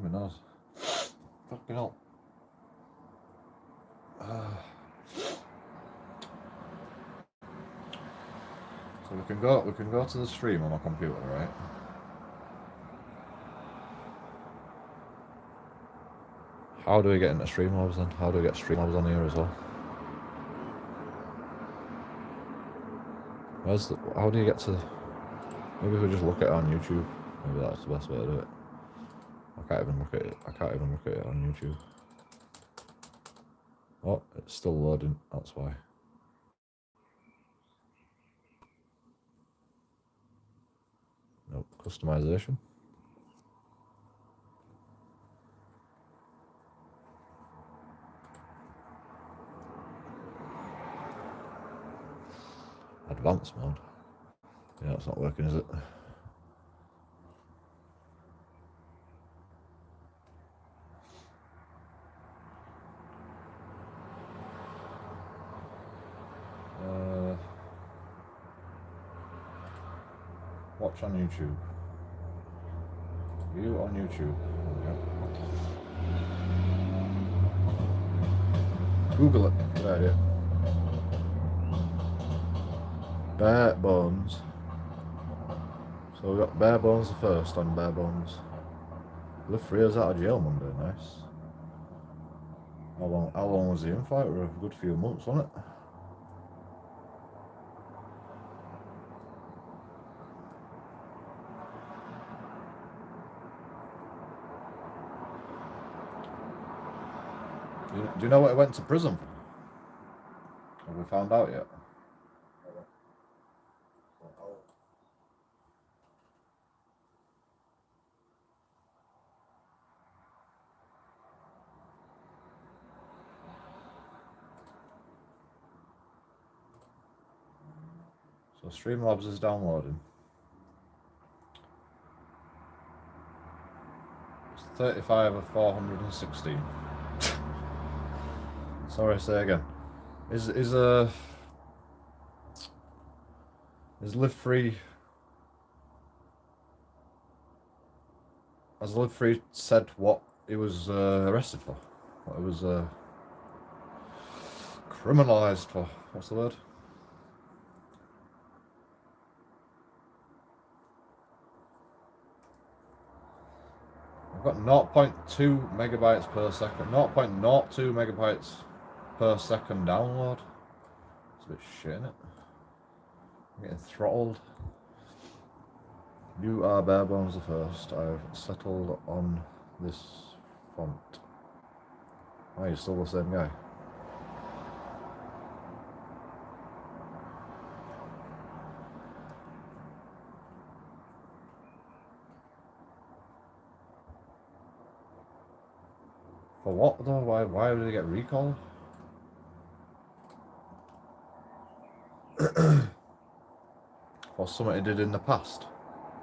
My nose. Fucking hell. So we can go to the stream on my computer, right? How do we get into Streamlabs then? How do we get Streamlabs on here as well? How do you get to? Maybe we just look at it on YouTube. Maybe that's the best way to do it. I can't even look at it on YouTube. Oh, it's still loading. That's why. Nope. Customization. Advanced mode. Yeah, it's not working, is it? Watch on YouTube. View on YouTube. Okay. Google it. Good idea. Bare Bones. So we got Bare Bones the first on Bare Bones. Live free as out of jail Monday. Nice. How long was he in for? A good few months, wasn't it? Do you know what he went to prison for? Have we found out yet? So Streamlabs is downloading. It's 35 of 416. Sorry, say again. Is Live Free? Has Live Free said what he was arrested for? What he was criminalised for? What's the word? I've got 0.2 megabytes per second. 0.02 megabytes per second download. It's a bit shit, isn't it? I'm getting throttled. You are Bare Bones the first. I've settled on this font. Oh, you're still the same guy. For what though? Why did he get recalled? Or something he did in the past?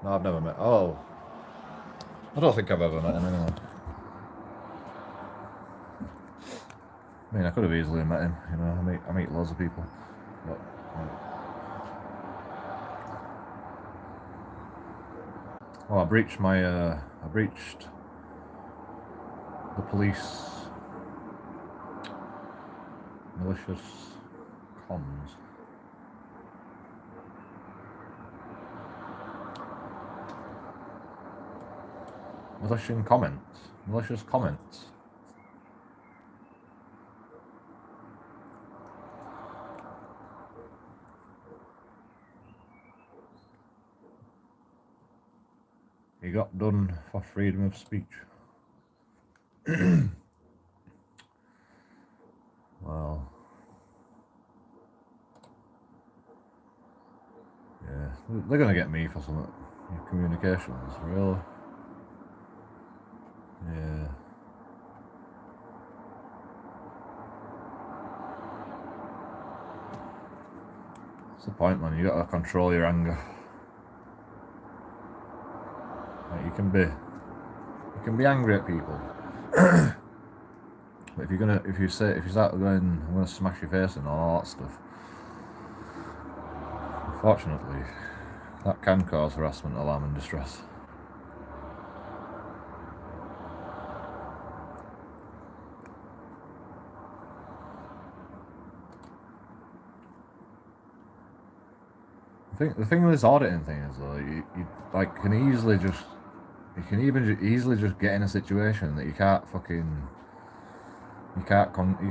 No, I've never met. Oh. I don't think I've ever met him anyway. I mean, I could have easily met him, you know, I meet loads of people. But, oh, I breached the police malicious comms. Malicious comments. He got done for freedom of speech. Well, yeah, they're gonna get me for some communications, really. Yeah. What's the point, man? You gotta control your anger. Like, you can be angry at people. But if you start going, I'm gonna smash your face and all that stuff, unfortunately, that can cause harassment, alarm and distress. The thing with this auditing thing is though, you can easily just get in a situation that you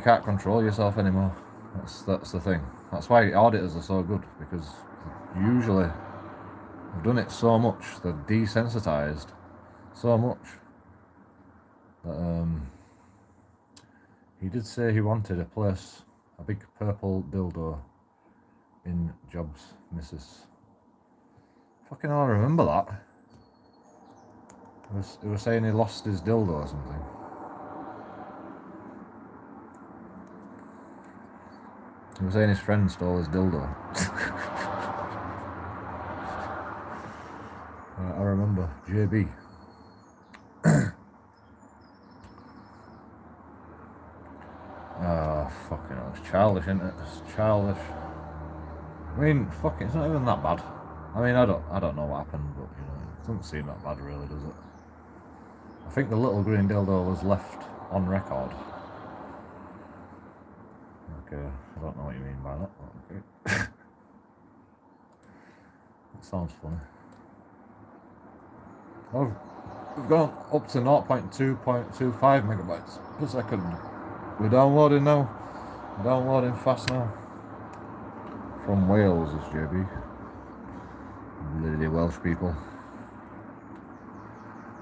can't control yourself anymore. That's the thing. That's why auditors are so good, because usually they've done it so much, they're desensitized so much that he did say he wanted to place a big purple dildo in Jobs' missus. Fucking hell, I remember that. He was saying he lost his dildo or something. He was saying his friend stole his dildo. I remember. JB. Oh, fucking hell. It's childish, isn't it? It's childish. I mean, fucking, it's not even that bad. I mean, I don't know what happened, but, you know, it doesn't seem that bad, really, does it? I think the little green dildo was left on record. Okay, I don't know what you mean by that, but okay. That sounds funny. Oh, we've gone up to 0.2.25 megabytes per second. We're downloading now. We're downloading fast now. From Wales is JB. Bloody Welsh people.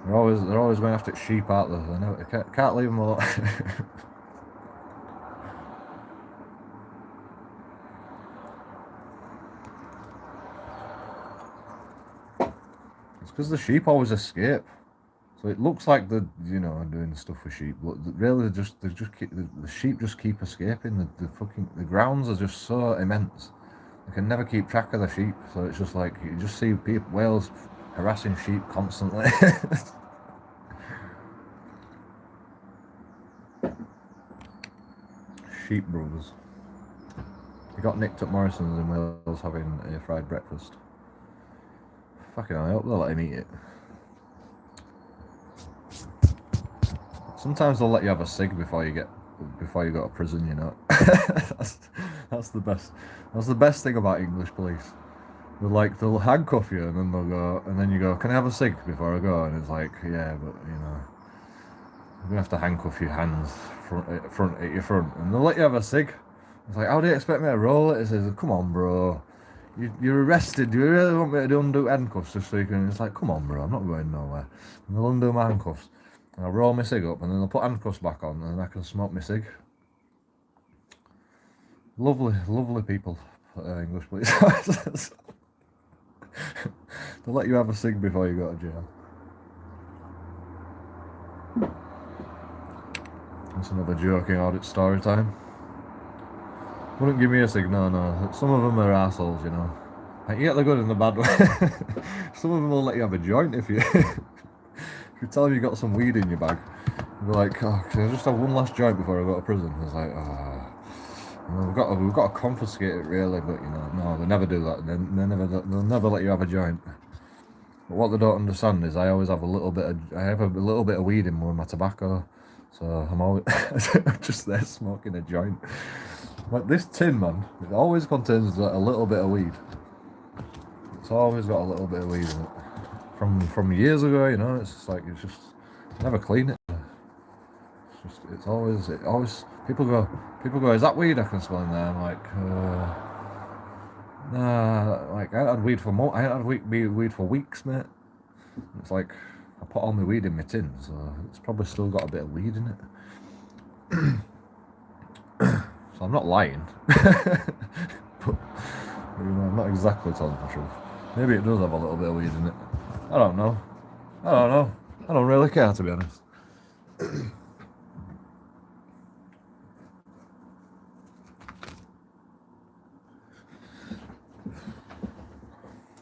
They're always going after sheep, aren't they? I know, can't leave them alone. It's because the sheep always escape. So it looks like they're, you know, doing stuff with sheep, but really the sheep just keep escaping. The grounds are just so immense. They can never keep track of the sheep, so it's just like you just see whales harassing sheep constantly. Sheep brothers. He got nicked at Morrison's in Wales having a fried breakfast. Fucking hell, I hope they'll let him eat it. Sometimes they'll let you have a cig before you go to prison, you know. that's the best. That's the best thing about English police. They'll handcuff you and then they'll go, and then you go, can I have a cig before I go? And it's like, yeah, but you know, you're gonna have to handcuff your hands at your front, and they'll let you have a cig. It's like, how do you expect me to roll it? It says, come on, bro. You're arrested. Do you really want me to undo handcuffs just so you can? It's like, come on, bro. I'm not going nowhere. And they'll undo my handcuffs. And I'll roll my cig up, and then they'll put handcuffs back on, and I can smoke my cig. Lovely, lovely people, English police officers. They'll let you have a cig before you go to jail. That's another JoeKingAudits story time. Wouldn't give me a cig, no. Some of them are assholes, you know. Like, you get the good and the bad way. Some of them will let you have a joint if you if you tell them you got some weed in your bag. You'll be like, oh, can I just have one last joint before I go to prison? It's like, oh. We've got to confiscate it really, but you know, no, they never do that. They'll never let you have a joint. But what they don't understand is I always have a little bit of weed in with my tobacco, so I'm always just there smoking a joint. Like this tin, man, it always contains like a little bit of weed. It's always got a little bit of weed in it. From years ago, you know, it's just like never clean it. It's always people go, is that weed I can smell in there? I'm like, nah, like I ain't had weed for weeks, mate. It's like I put all my weed in my tin, so it's probably still got a bit of weed in it. So I'm not lying. But you know, I'm not exactly telling the truth. Maybe it does have a little bit of weed in it. I don't know. I don't really care, to be honest.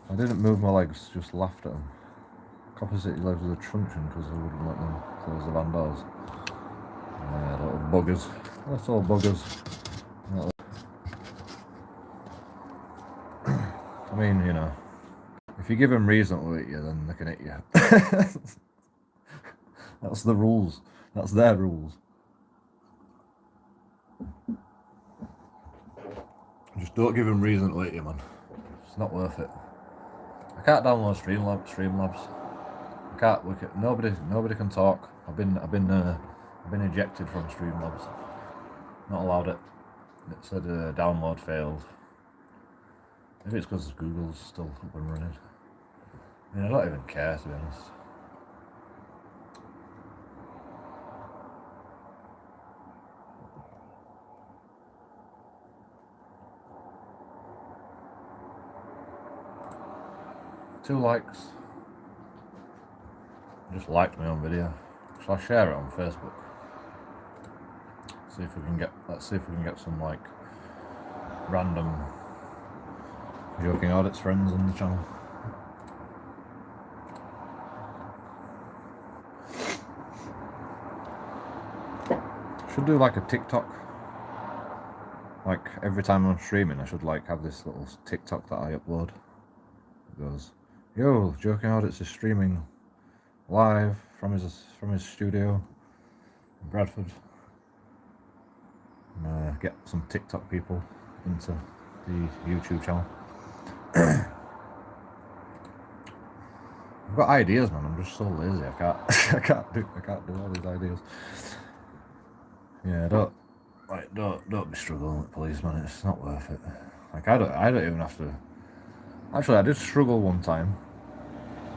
I didn't move my legs, just laughed at them. Copper City lives with a truncheon because they wouldn't let them close the van doors. Yeah, little buggers. Little buggers. I mean, you know, if you give them reason to hit you, then they can hit you. That's the rules. That's their rules. Just don't give them reason to hit you, man. It's not worth it. I can't download Streamlabs. I can't. Nobody can talk. I've been ejected from Streamlabs. Not allowed it. It said download failed. Maybe it's because Google's still up and running. I mean, I don't even care, to be honest. Two likes. Just liked my own video. Shall I share it on Facebook? Let's see if we can get some like random JoeKingAudits friends on the channel. Should do like a TikTok. Like every time I'm streaming, I should like have this little TikTok that I upload. It goes, "Yo, JoeKingAudits is streaming live from his studio in Bradford." And, get some TikTok people into the YouTube channel. I've got ideas, man. I'm just so lazy. I can't do all these ideas. Yeah, don't be struggling with police, man. It's not worth it. Like I don't even have to. Actually, I did struggle one time,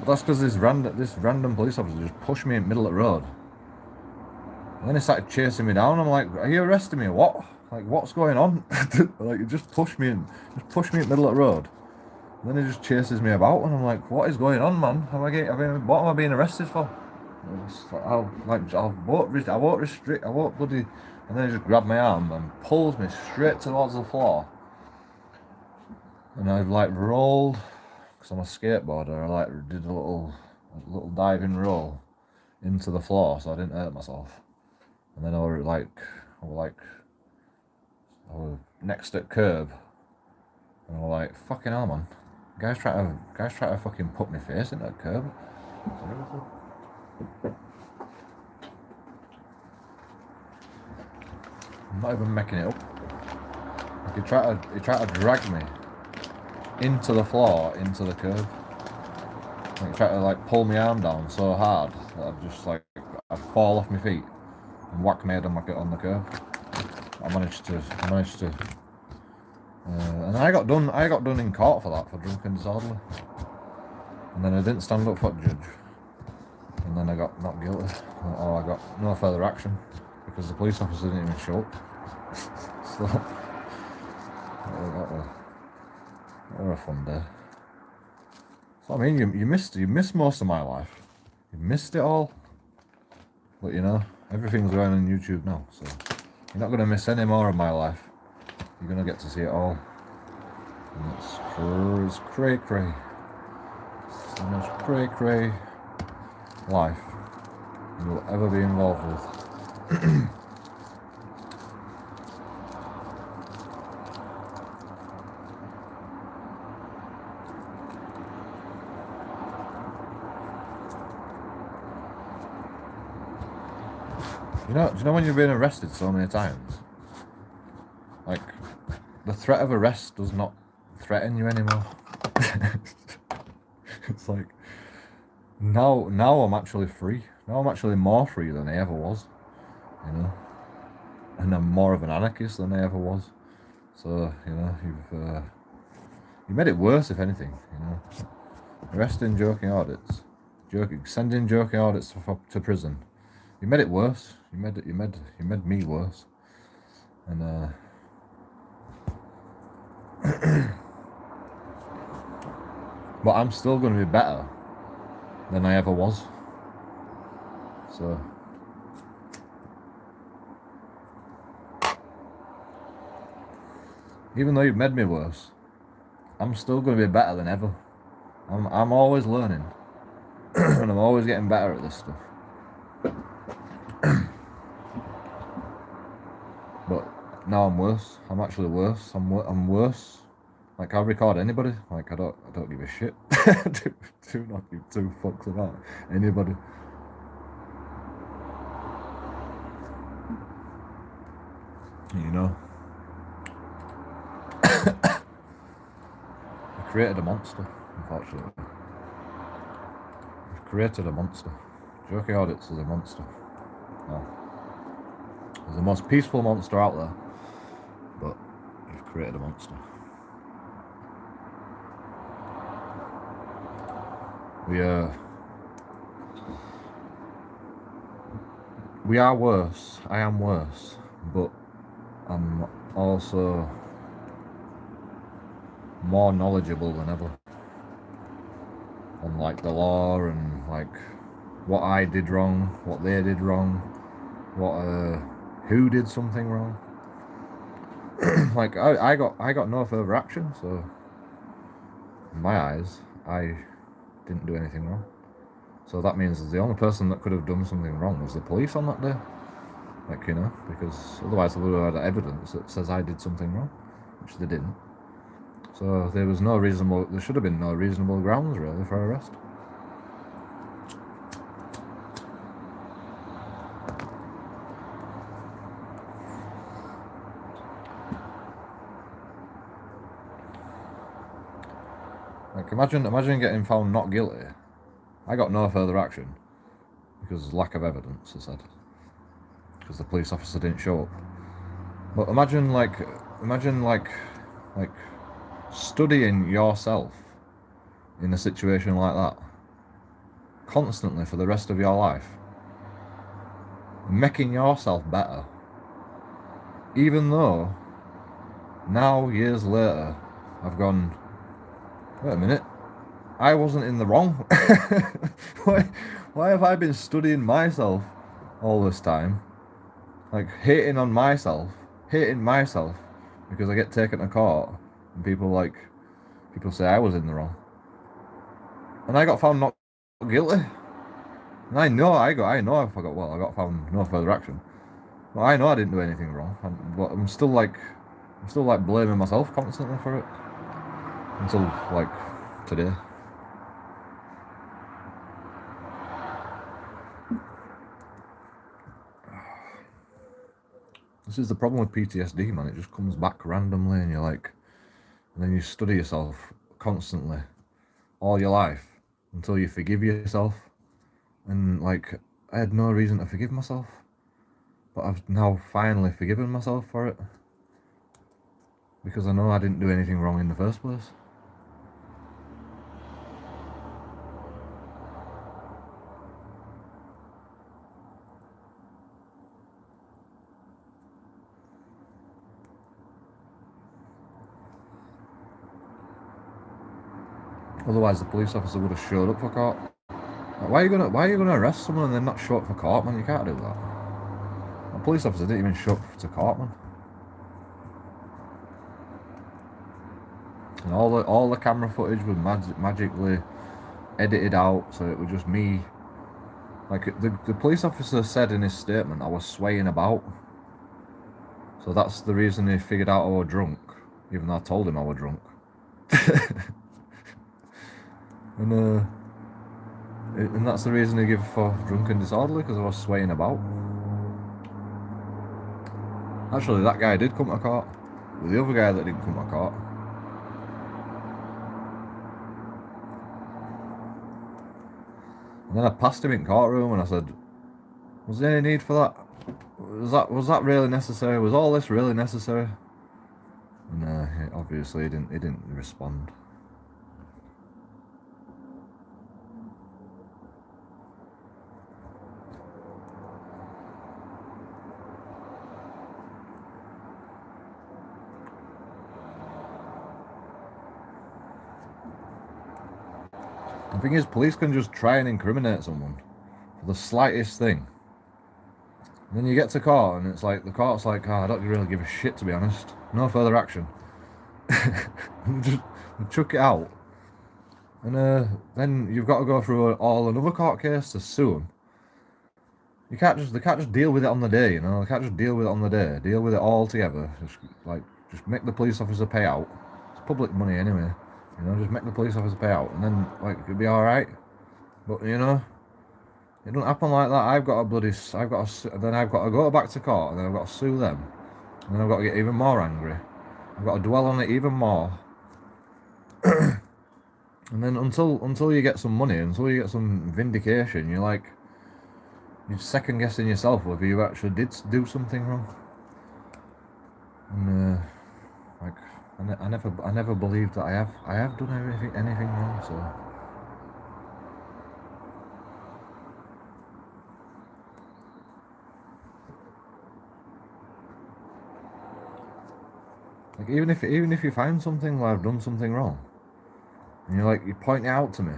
but that's because this random police officer just pushed me in the middle of the road. And then he started chasing me down. I'm like, "Are you arresting me or what? Like, what's going on?" Like, he just pushed me in the middle of the road. And then he just chases me about, and I'm like, "What is going on, man? What am I being arrested for?" I won't restrict. I won't bloody. And then he just grabbed my arm and pulls me straight towards the floor. And I've like rolled, because I'm a skateboarder. I like did a little diving roll into the floor, so I didn't hurt myself. And then I was next to the curb, and I was like, "Fucking hell, man! Guys try to fucking put my face in that curb." Seriously? I'm not even making it up. Like he tried to drag me into the floor, into the curb. Like he tried to like pull my arm down so hard that I'd fall off my feet and whack my head on the curb. I managed to, and I got done in court for that, for drunken disorderly. And then I didn't stand up for the judge. And then I got not guilty, or I got no further action because the police officer didn't even show up. So that was a fun day. So I mean, you missed most of my life. You missed it all. But you know, everything's going on YouTube now, so you're not going to miss any more of my life. You're going to get to see it all. And it's cray-cray. It's the most cray-cray life you will ever be involved with. Do you know when you've been arrested so many times? Like, the threat of arrest does not threaten you anymore. It's like, now I'm actually free. Now I'm actually more free than I ever was, you know? And I'm more of an anarchist than I ever was. So, you know, you made it worse, if anything, you know? Arresting JoeKingAudits. Sending JoeKingAudits to prison. You made it worse. You made me worse. And but I'm still going to be better than I ever was. So even though you've made me worse, I'm still going to be better than ever. I'm always learning, and I'm always getting better at this stuff. But now I'm worse. I'm actually worse. I'm worse. Like, I'll record anybody. Like, I don't give a shit. do not give two fucks about anybody. You know. I created a monster, unfortunately. I've created a monster. JoeKingAudits is a monster. No. There's the most peaceful monster out there, but you've created a monster. We are worse. I am worse, but I'm also more knowledgeable than ever on, like, the law and, like, what I did wrong, what they did wrong, who did something wrong. Like, I got no further action, so in my eyes, I didn't do anything wrong. So that means the only person that could have done something wrong was the police on that day. Like, you know, because otherwise they would have had evidence that says I did something wrong, which they didn't. So there should have been no reasonable grounds, really, for arrest. Like, imagine getting found not guilty. I got no further action because lack of evidence, I said, because the police officer didn't show up. But imagine studying yourself in a situation like that constantly for the rest of your life, making yourself better, even though now, years later, I've gone, wait a minute, I wasn't in the wrong. Why have I been studying myself all this time? Like, hating myself because I get taken to court and people say I was in the wrong. And I got found not guilty. And I know I got found no further action. Well, I know I didn't do anything wrong. But I'm still blaming myself constantly for it. Until, like, today. This is the problem with PTSD, man. It just comes back randomly, and then you study yourself constantly all your life until you forgive yourself. And, like, I had no reason to forgive myself, but I've now finally forgiven myself for it because I know I didn't do anything wrong in the first place. Otherwise, the police officer would have showed up for court. Like, why are you gonna arrest someone and then not show up for court, man? You can't do that. The police officer didn't even show up to court, man. And all the camera footage was magically edited out, so it was just me. Like, the police officer said in his statement, I was swaying about. So that's the reason he figured out I was drunk, even though I told him I was drunk. And that's the reason he gave for drunk and disorderly, because I was swaying about. Actually, that guy did come to court. With the other guy that didn't come to court. And then I passed him in courtroom and I said, was there any need for that? Was that really necessary? Was all this really necessary? And obviously he didn't respond. The thing is, police can just try and incriminate someone for the slightest thing. And then you get to court and it's like, the court's like, oh, I don't really give a shit, to be honest. No further action. Just chuck it out. And then you've got to go through another court case to sue them. They can't just deal with it on the day, you know. They can't just deal with it on the day. Deal with it all together. Just make the police officer pay out. It's public money anyway. You know, just make the police officer pay out, and then it'll be all right. But you know, it don't happen like that. Then I've got to go back to court, and then I've got to sue them, and then I've got to get even more angry. I've got to dwell on it even more. And then until you get some money, until you get some vindication, you're second guessing yourself whether you actually did do something wrong. And I never believed that I have done anything wrong. So like, even if you find something where I've done something wrong, and you point it out to me,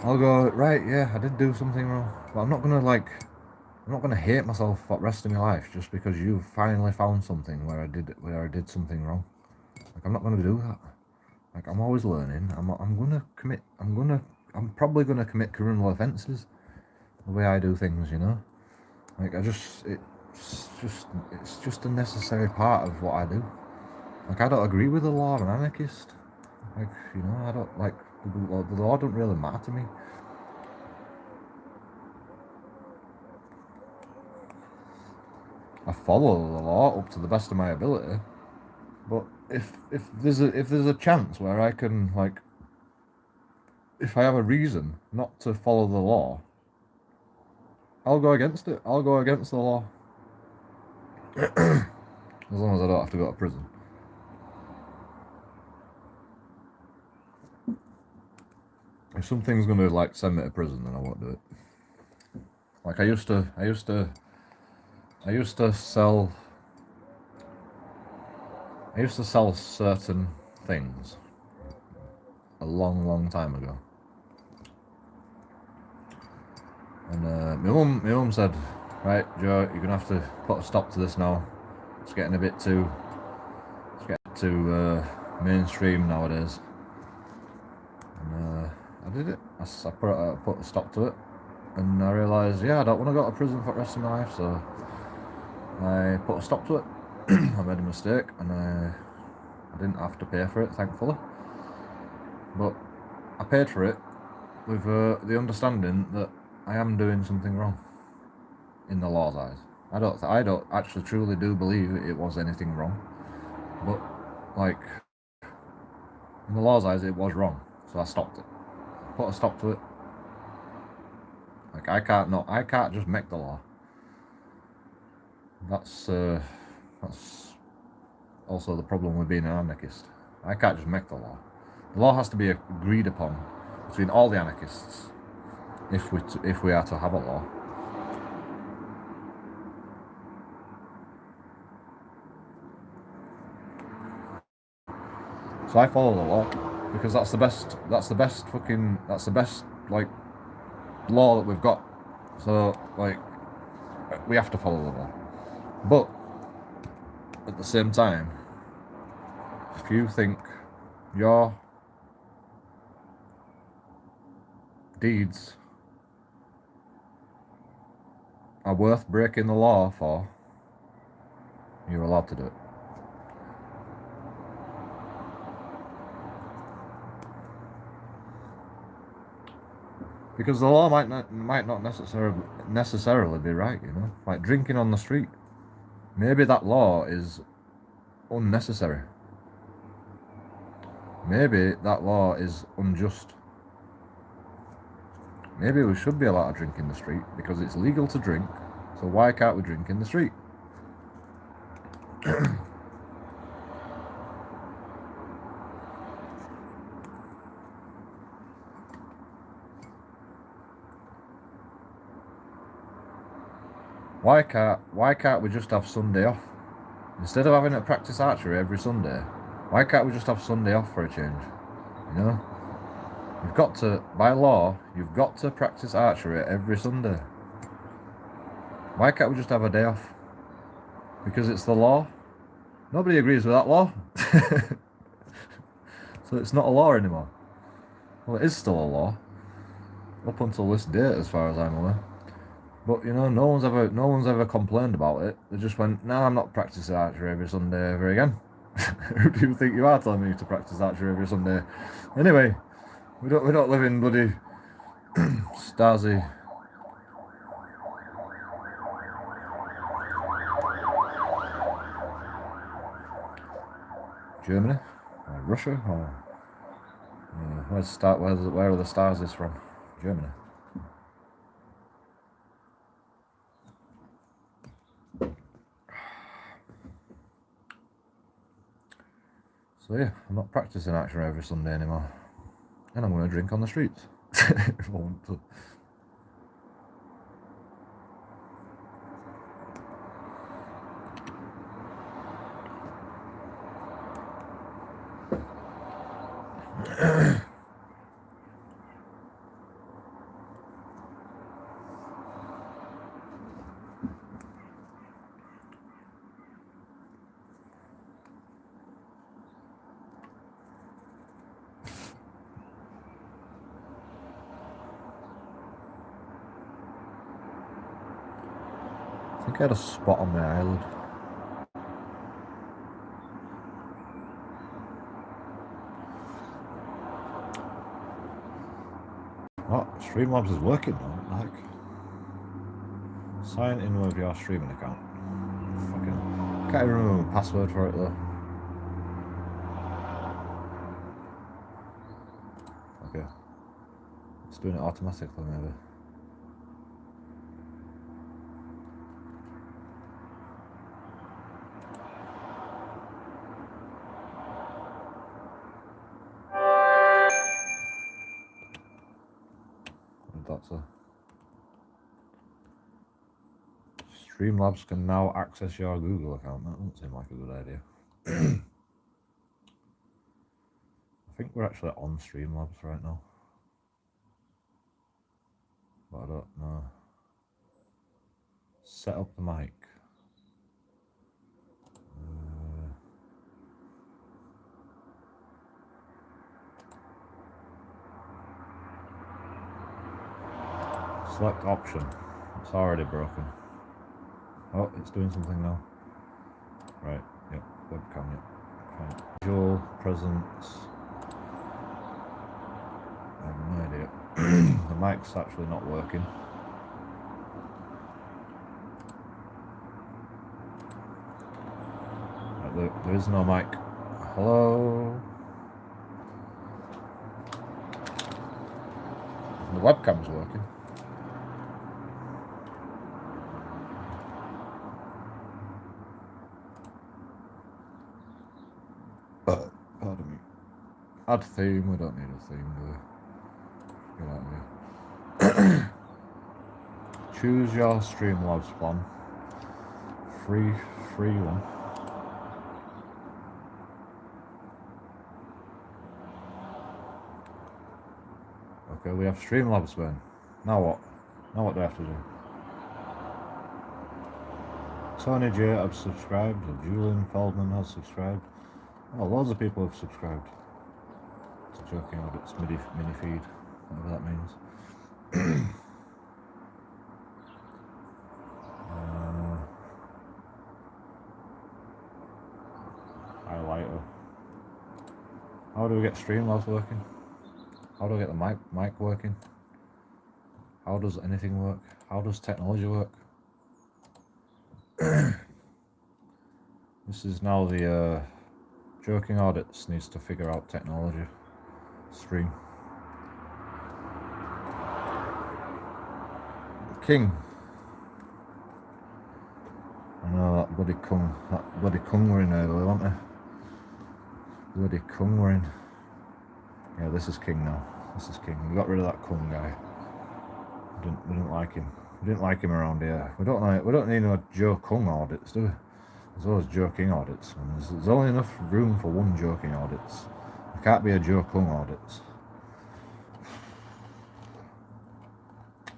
I'll go, right, yeah, I did do something wrong, but I'm not gonna hate myself for the rest of my life just because you finally found something where I did something wrong. Like, I'm not gonna do that. Like, I'm always learning. I'm probably gonna commit criminal offences the way I do things, you know. Like, it's just a necessary part of what I do. Like, I don't agree with the law. I'm an anarchist. Like, you know, I don't like the law. Don't really matter to me. I follow the law up to the best of my ability, but if there's a chance where I can, like, if I have a reason not to follow the law, I'll go against it. I'll go against the law. As long as I don't have to go to prison. If something's gonna, like, send me to prison, then I won't do it. Like, I used to sell certain things a long time ago. And my mum said, right, Joe, you're gonna have to put a stop to this now. It's getting a bit too mainstream nowadays. And I did it. I put a stop to it, and I realised, yeah, I don't want to go to prison for the rest of my life, so I put a stop to it. I made a mistake, and I didn't have to pay for it, thankfully. But I paid for it with the understanding that I am doing something wrong in the law's eyes. I don't actually truly do believe it was anything wrong, but, like, in the law's eyes, it was wrong, so I stopped it. Put a stop to it. Like, I can't just make the law. That's also the problem with being an anarchist. I can't just make the law. The law has to be agreed upon between all the anarchists if we are to have a law. So I follow the law because that's the best like law that we've got. So, like, we have to follow the law. But at the same time, If you think your deeds are worth breaking the law for, you're allowed to do it. Because the law might not necessarily be right, you know, like drinking on the street. Maybe that law is unnecessary. Maybe that law is unjust. Maybe we should be allowed to drink in the street because it's legal to drink, so why can't we drink in the street? Why can't we just have Sunday off? Instead of having to practice archery every Sunday, why can't we just have Sunday off for a change? You know? You've got to, by law, you've got to practice archery every Sunday. Why can't we just have a day off? Because it's the law? Nobody agrees with that law. So it's not a law anymore. Well, it is still a law. Up until this date, as far as I'm aware. But you know, no one's ever complained about it. They just went, "No, I'm not practicing archery every Sunday ever again." Who do you think you are telling me to practice archery every Sunday? Anyway, we don't live in bloody Stasi. Germany or Russia or where are the Stasis from? Germany. So yeah, I'm not practicing archery every Sunday anymore. And I'm going to drink on the streets if I want to. I think I had a spot on my eyelid. What? Streamlabs is working now, like. Sign in with your streaming account. Fucking can't even remember my password for it though. Okay. It's doing it automatically maybe. That's a Streamlabs can now access your Google account. That doesn't seem like a good idea. I think we're actually on Streamlabs right now, but I don't know. Set up the mic. Select option. It's already broken. Oh, it's doing something now. Right, yep, webcam, yep. Fine. Visual, presence. I have no idea. The mic's actually not working. Right, there is no mic. Hello? The webcam's working. Pardon me. Add theme, we don't need a theme, do we? Get out of here. Choose your Streamlabs plan. Free one. Okay, we have Streamlabs then. Now what? Now what do I have to do? Tony J has subscribed, Julian Feldman has subscribed. Oh, loads of people have subscribed to JoeKingAudits mini feed, whatever that means. Highlighter. How do we get Streamlabs working? How do I get the mic working? How does anything work? How does technology work? This is now the JoeKingAudits needs to figure out technology stream. King. I know that bloody Kung were in earlier, weren't they? Bloody Kung were in. Yeah, this is King now. This is King. We got rid of that Kung guy. We didn't like him. We didn't like him around here. We don't need no JoeKingAudits, do we? As well as JoeKingAudits. And there's only enough room for one JoeKingAudits. There can't be a JoeKingAudits.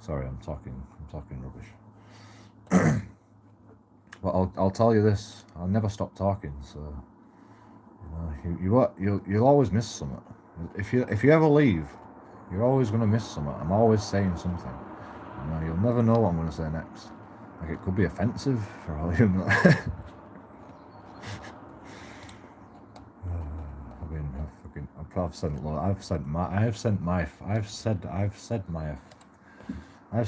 Sorry, I'm talking rubbish. But I'll tell you this: I'll never stop talking. So you'll always miss something. If you ever leave, you're always gonna miss something. I'm always saying something. You'll never know what I'm gonna say next. Like, it could be offensive for all you know. I've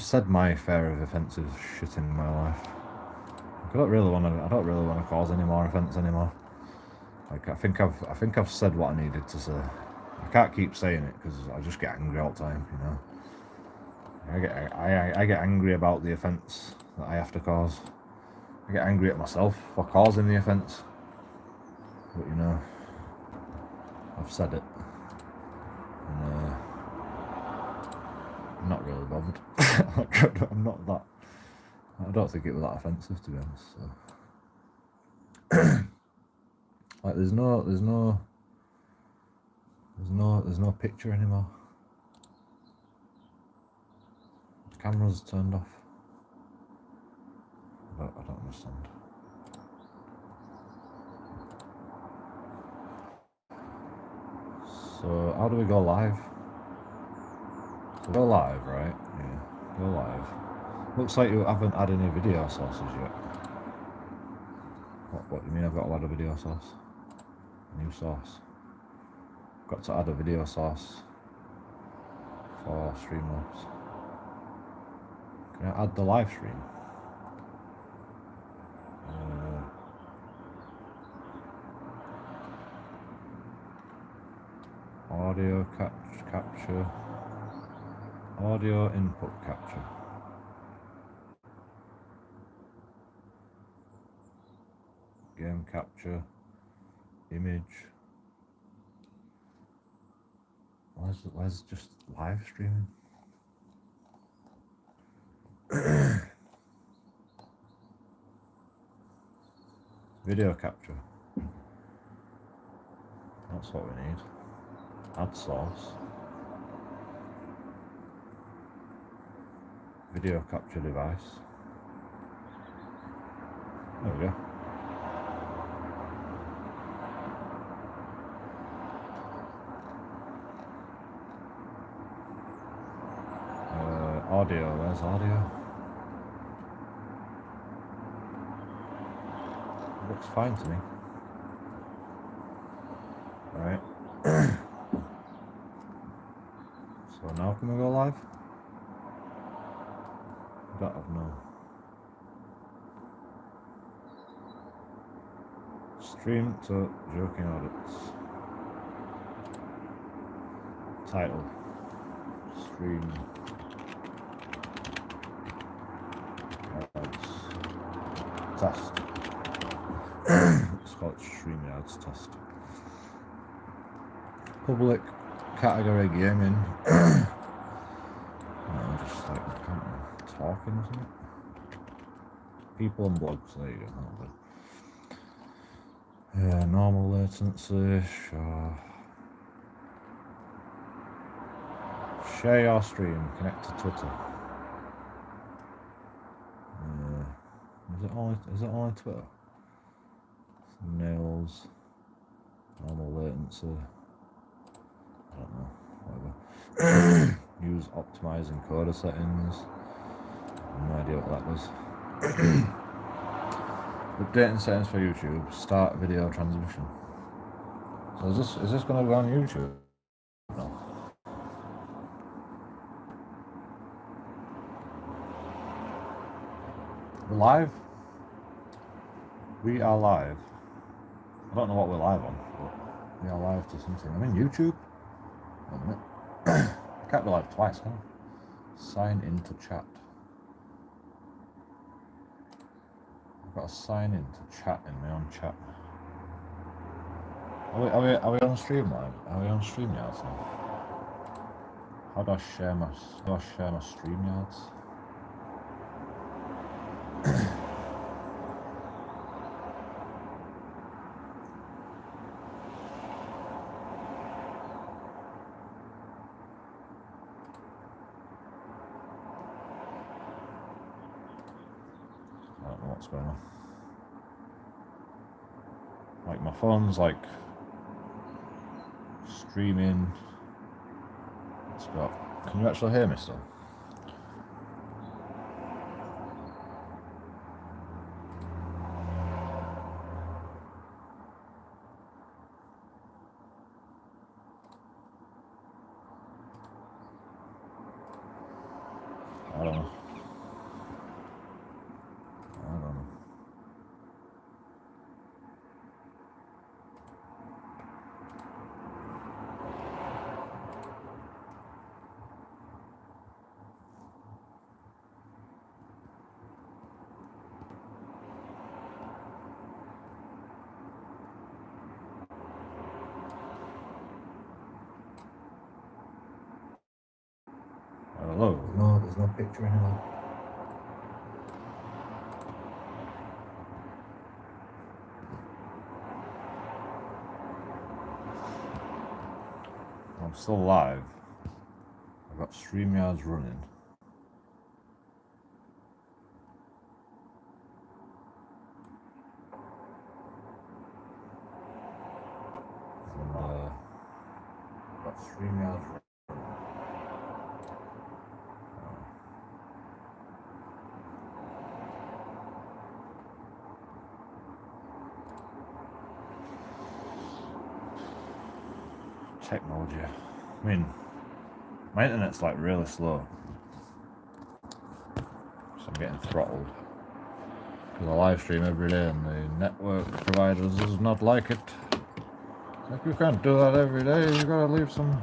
said my fair of offensive shit in my life. I don't really want to cause any more offence anymore. Like, I think I've said what I needed to say. I can't keep saying it because I just get angry all the time, you know. I get angry about the offence that I have to cause. I get angry at myself for causing the offence. But you know, I've said it, and I'm not really bothered. I'm not that. I don't think it was that offensive, to be honest. So. Like, there's no picture anymore. The camera's turned off. I don't understand. So how do we go live? So go live, right? Yeah, go live. Looks like you haven't had any video sources yet. What do you mean I've got to add a video source? New source. Got to add a video source for Streamlabs. Can I add the live stream? Audio capture. Audio input capture. Game capture. Image. Where's just live streaming? Video capture. That's what we need. Add source. Video capture device. There we go. Audio, where's audio? Looks fine to me. Alright. So now can we go live? That I've no. Stream to JoeKingAudits. Title. Stream. Test. It's called StreamYard's test. Public category gaming. I'm just like talking or something. People and blogs, there you go. Normal latency, sure. Share your stream, connect to Twitter. Is it only Twitter? Nails. Normal latency. I don't know, whatever. Use optimize encoder settings. No idea what that does. Updating settings for YouTube. Start video transmission. So is this going to go on YouTube? No. We're live. We are live. I don't know what we're live on, but we are live to something. I'm in YouTube. Wait a minute. I can't be live twice, can I? Sign into chat. I've got to sign in to chat in my own chat. Are we on stream live? Are we on StreamYards now? How do I share my StreamYards? I don't know what's going on. Like my phone's like streaming. It's got. Can you actually hear me still? I don't know. Hello. No, there's no picture anymore. I'm still live. I've got StreamYards running. And I've got StreamYards running. Technology. I mean, my internet's like really slow, so I'm getting throttled. Because I live stream every day and the network providers does not like it. Like, you can't do that every day. You gotta leave some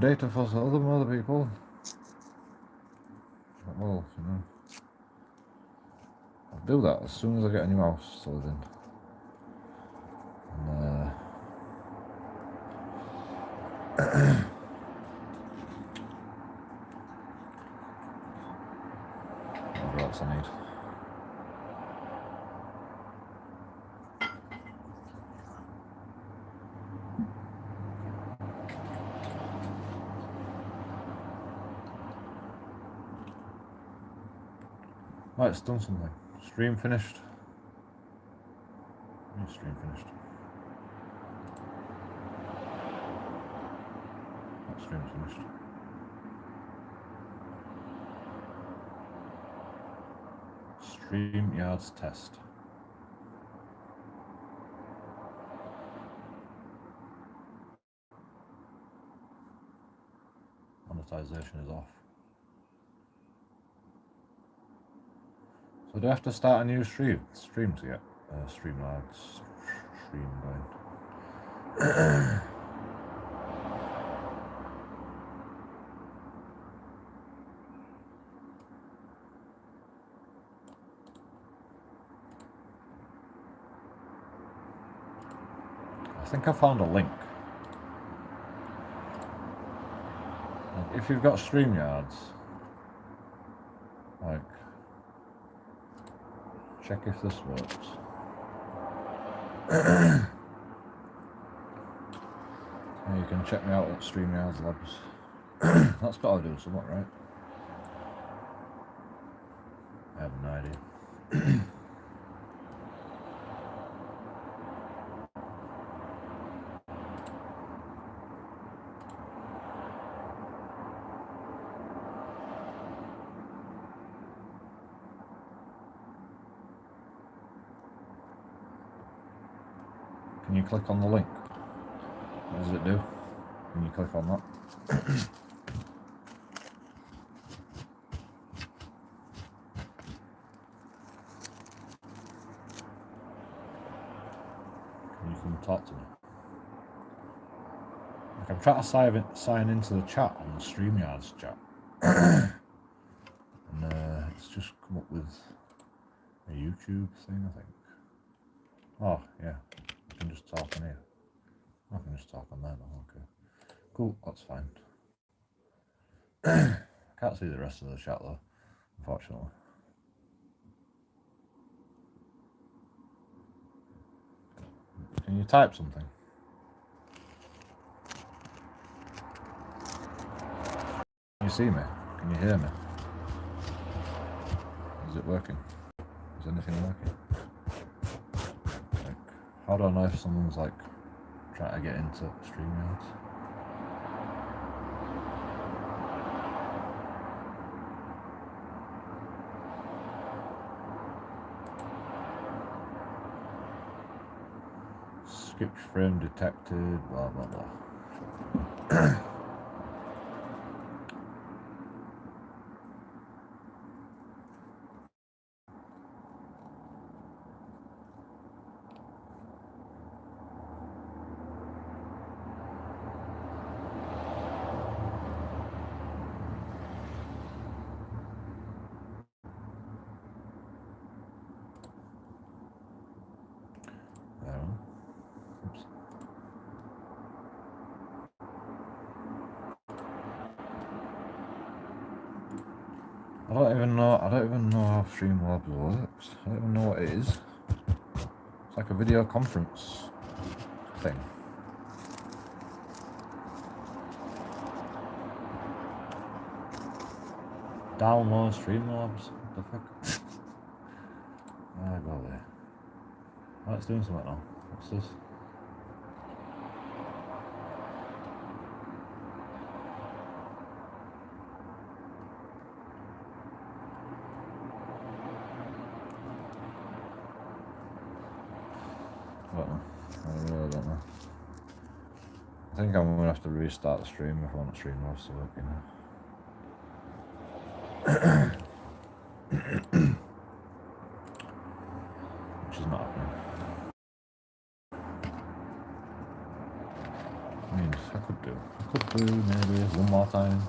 data for other people. Well, you know, I'll do that as soon as I get a new house to live in. And what else I need? Right, it's done something. Stream finished. Stream finished. That stream's finished. StreamYards test. Monetization is off. So do I have to start a new stream to get StreamYards stream going? I think I found a link. If you've got StreamYards, like, check if this works. Yeah, you can check me out at StreamYards Labs. That's got to do something, right? I have no idea. Can you click on the link? What does it do when you click on that? You can talk to me. Like I'm trying to sign into the chat on the StreamYards chat. And it's just come up with a YouTube thing, I think. Oh, yeah. I can just talk on here. I can just talk on there now, okay. Cool, that's fine. I can't see the rest of the chat though, unfortunately. Can you type something? Can you see me? Can you hear me? Is it working? Is anything working? Like, how do I know if someone's like trying to get into StreamYards? Skip frame detected, blah blah blah. Oops. I don't even know how Streamlabs works. I don't even know what it is. It's like a video conference thing. Download Streamlabs. What the fuck? I go there. Oh, it's doing something now. What's this? I don't know. I really don't know. I think I'm gonna have to restart the stream if I want Streamlabs to work, you know. Which is not happening. I mean, I could do maybe one more time.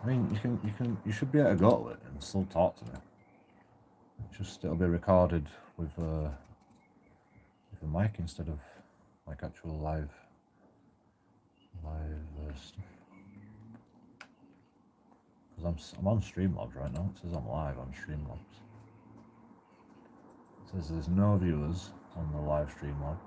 I mean, you should be able to go to it and still talk to me. Just it'll be recorded with a mic instead of like actual live stuff. Because I'm on Streamlabs right now. It says I'm live on Streamlabs. It says there's no viewers on the live Streamlab.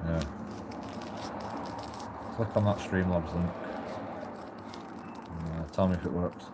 Yeah. Click on that Streamlabs link. And, tell me if it works.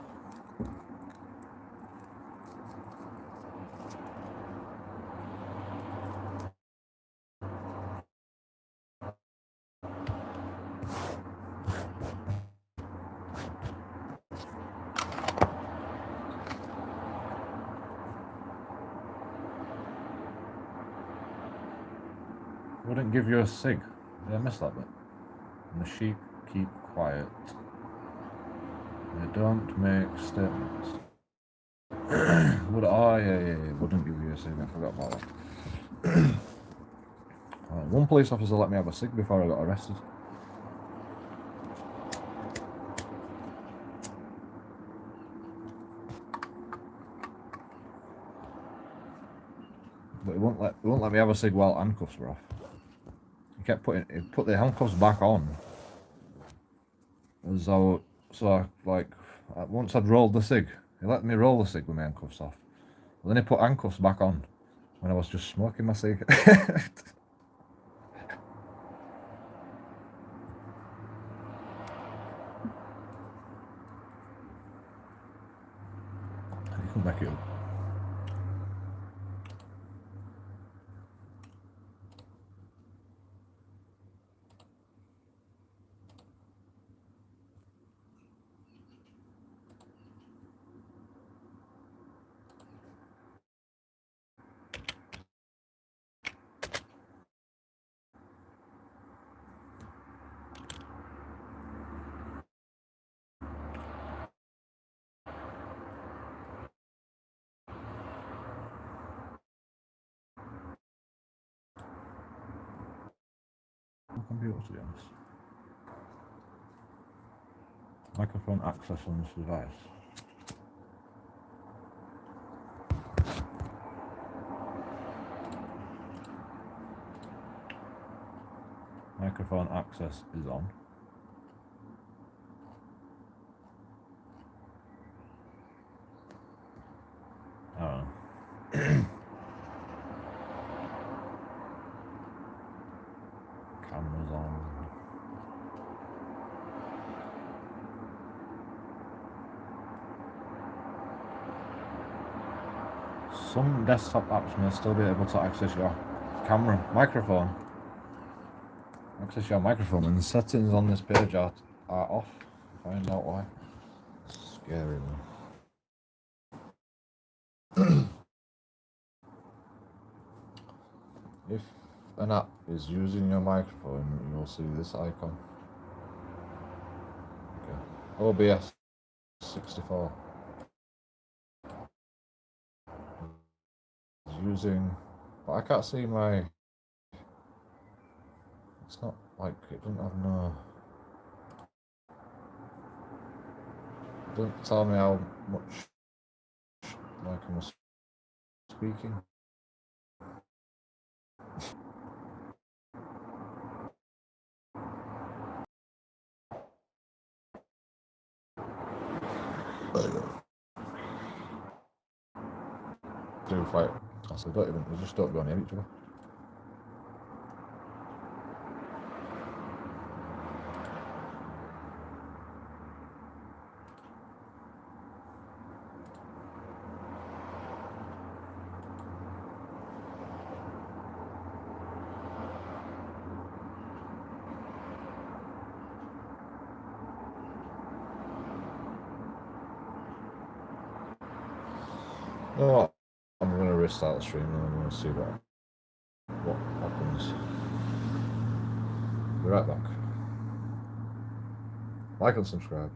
Wouldn't give you a sig. Did I miss that bit? And the sheep keep quiet. They don't make statements. Wouldn't give you a sig. I forgot about that. One police officer let me have a sig before I got arrested. But he won't let me have a sig while handcuffs were off. He put the handcuffs back on. As though, once I'd rolled the cig, he let me roll the cig with my handcuffs off. But then he put handcuffs back on when I was just smoking my cig. Make it up. Computer, to be honest. Microphone access on this device. Microphone access is on. I don't know. Camera's on. Some desktop apps may still be able to access your camera, microphone. Access your microphone, and the settings on this page are off. Find out why. Scary, man. If an app is using your microphone, you'll see this icon. Okay. OBS 64 is using, but I can't see my. It's not like it doesn't have no. It doesn't tell me how much like I'm speaking. Do fight. I said, don't even. They just don't go near each other. You know what? I'm going to restart the stream and I'm going to see what happens. Be right back. Like and subscribe.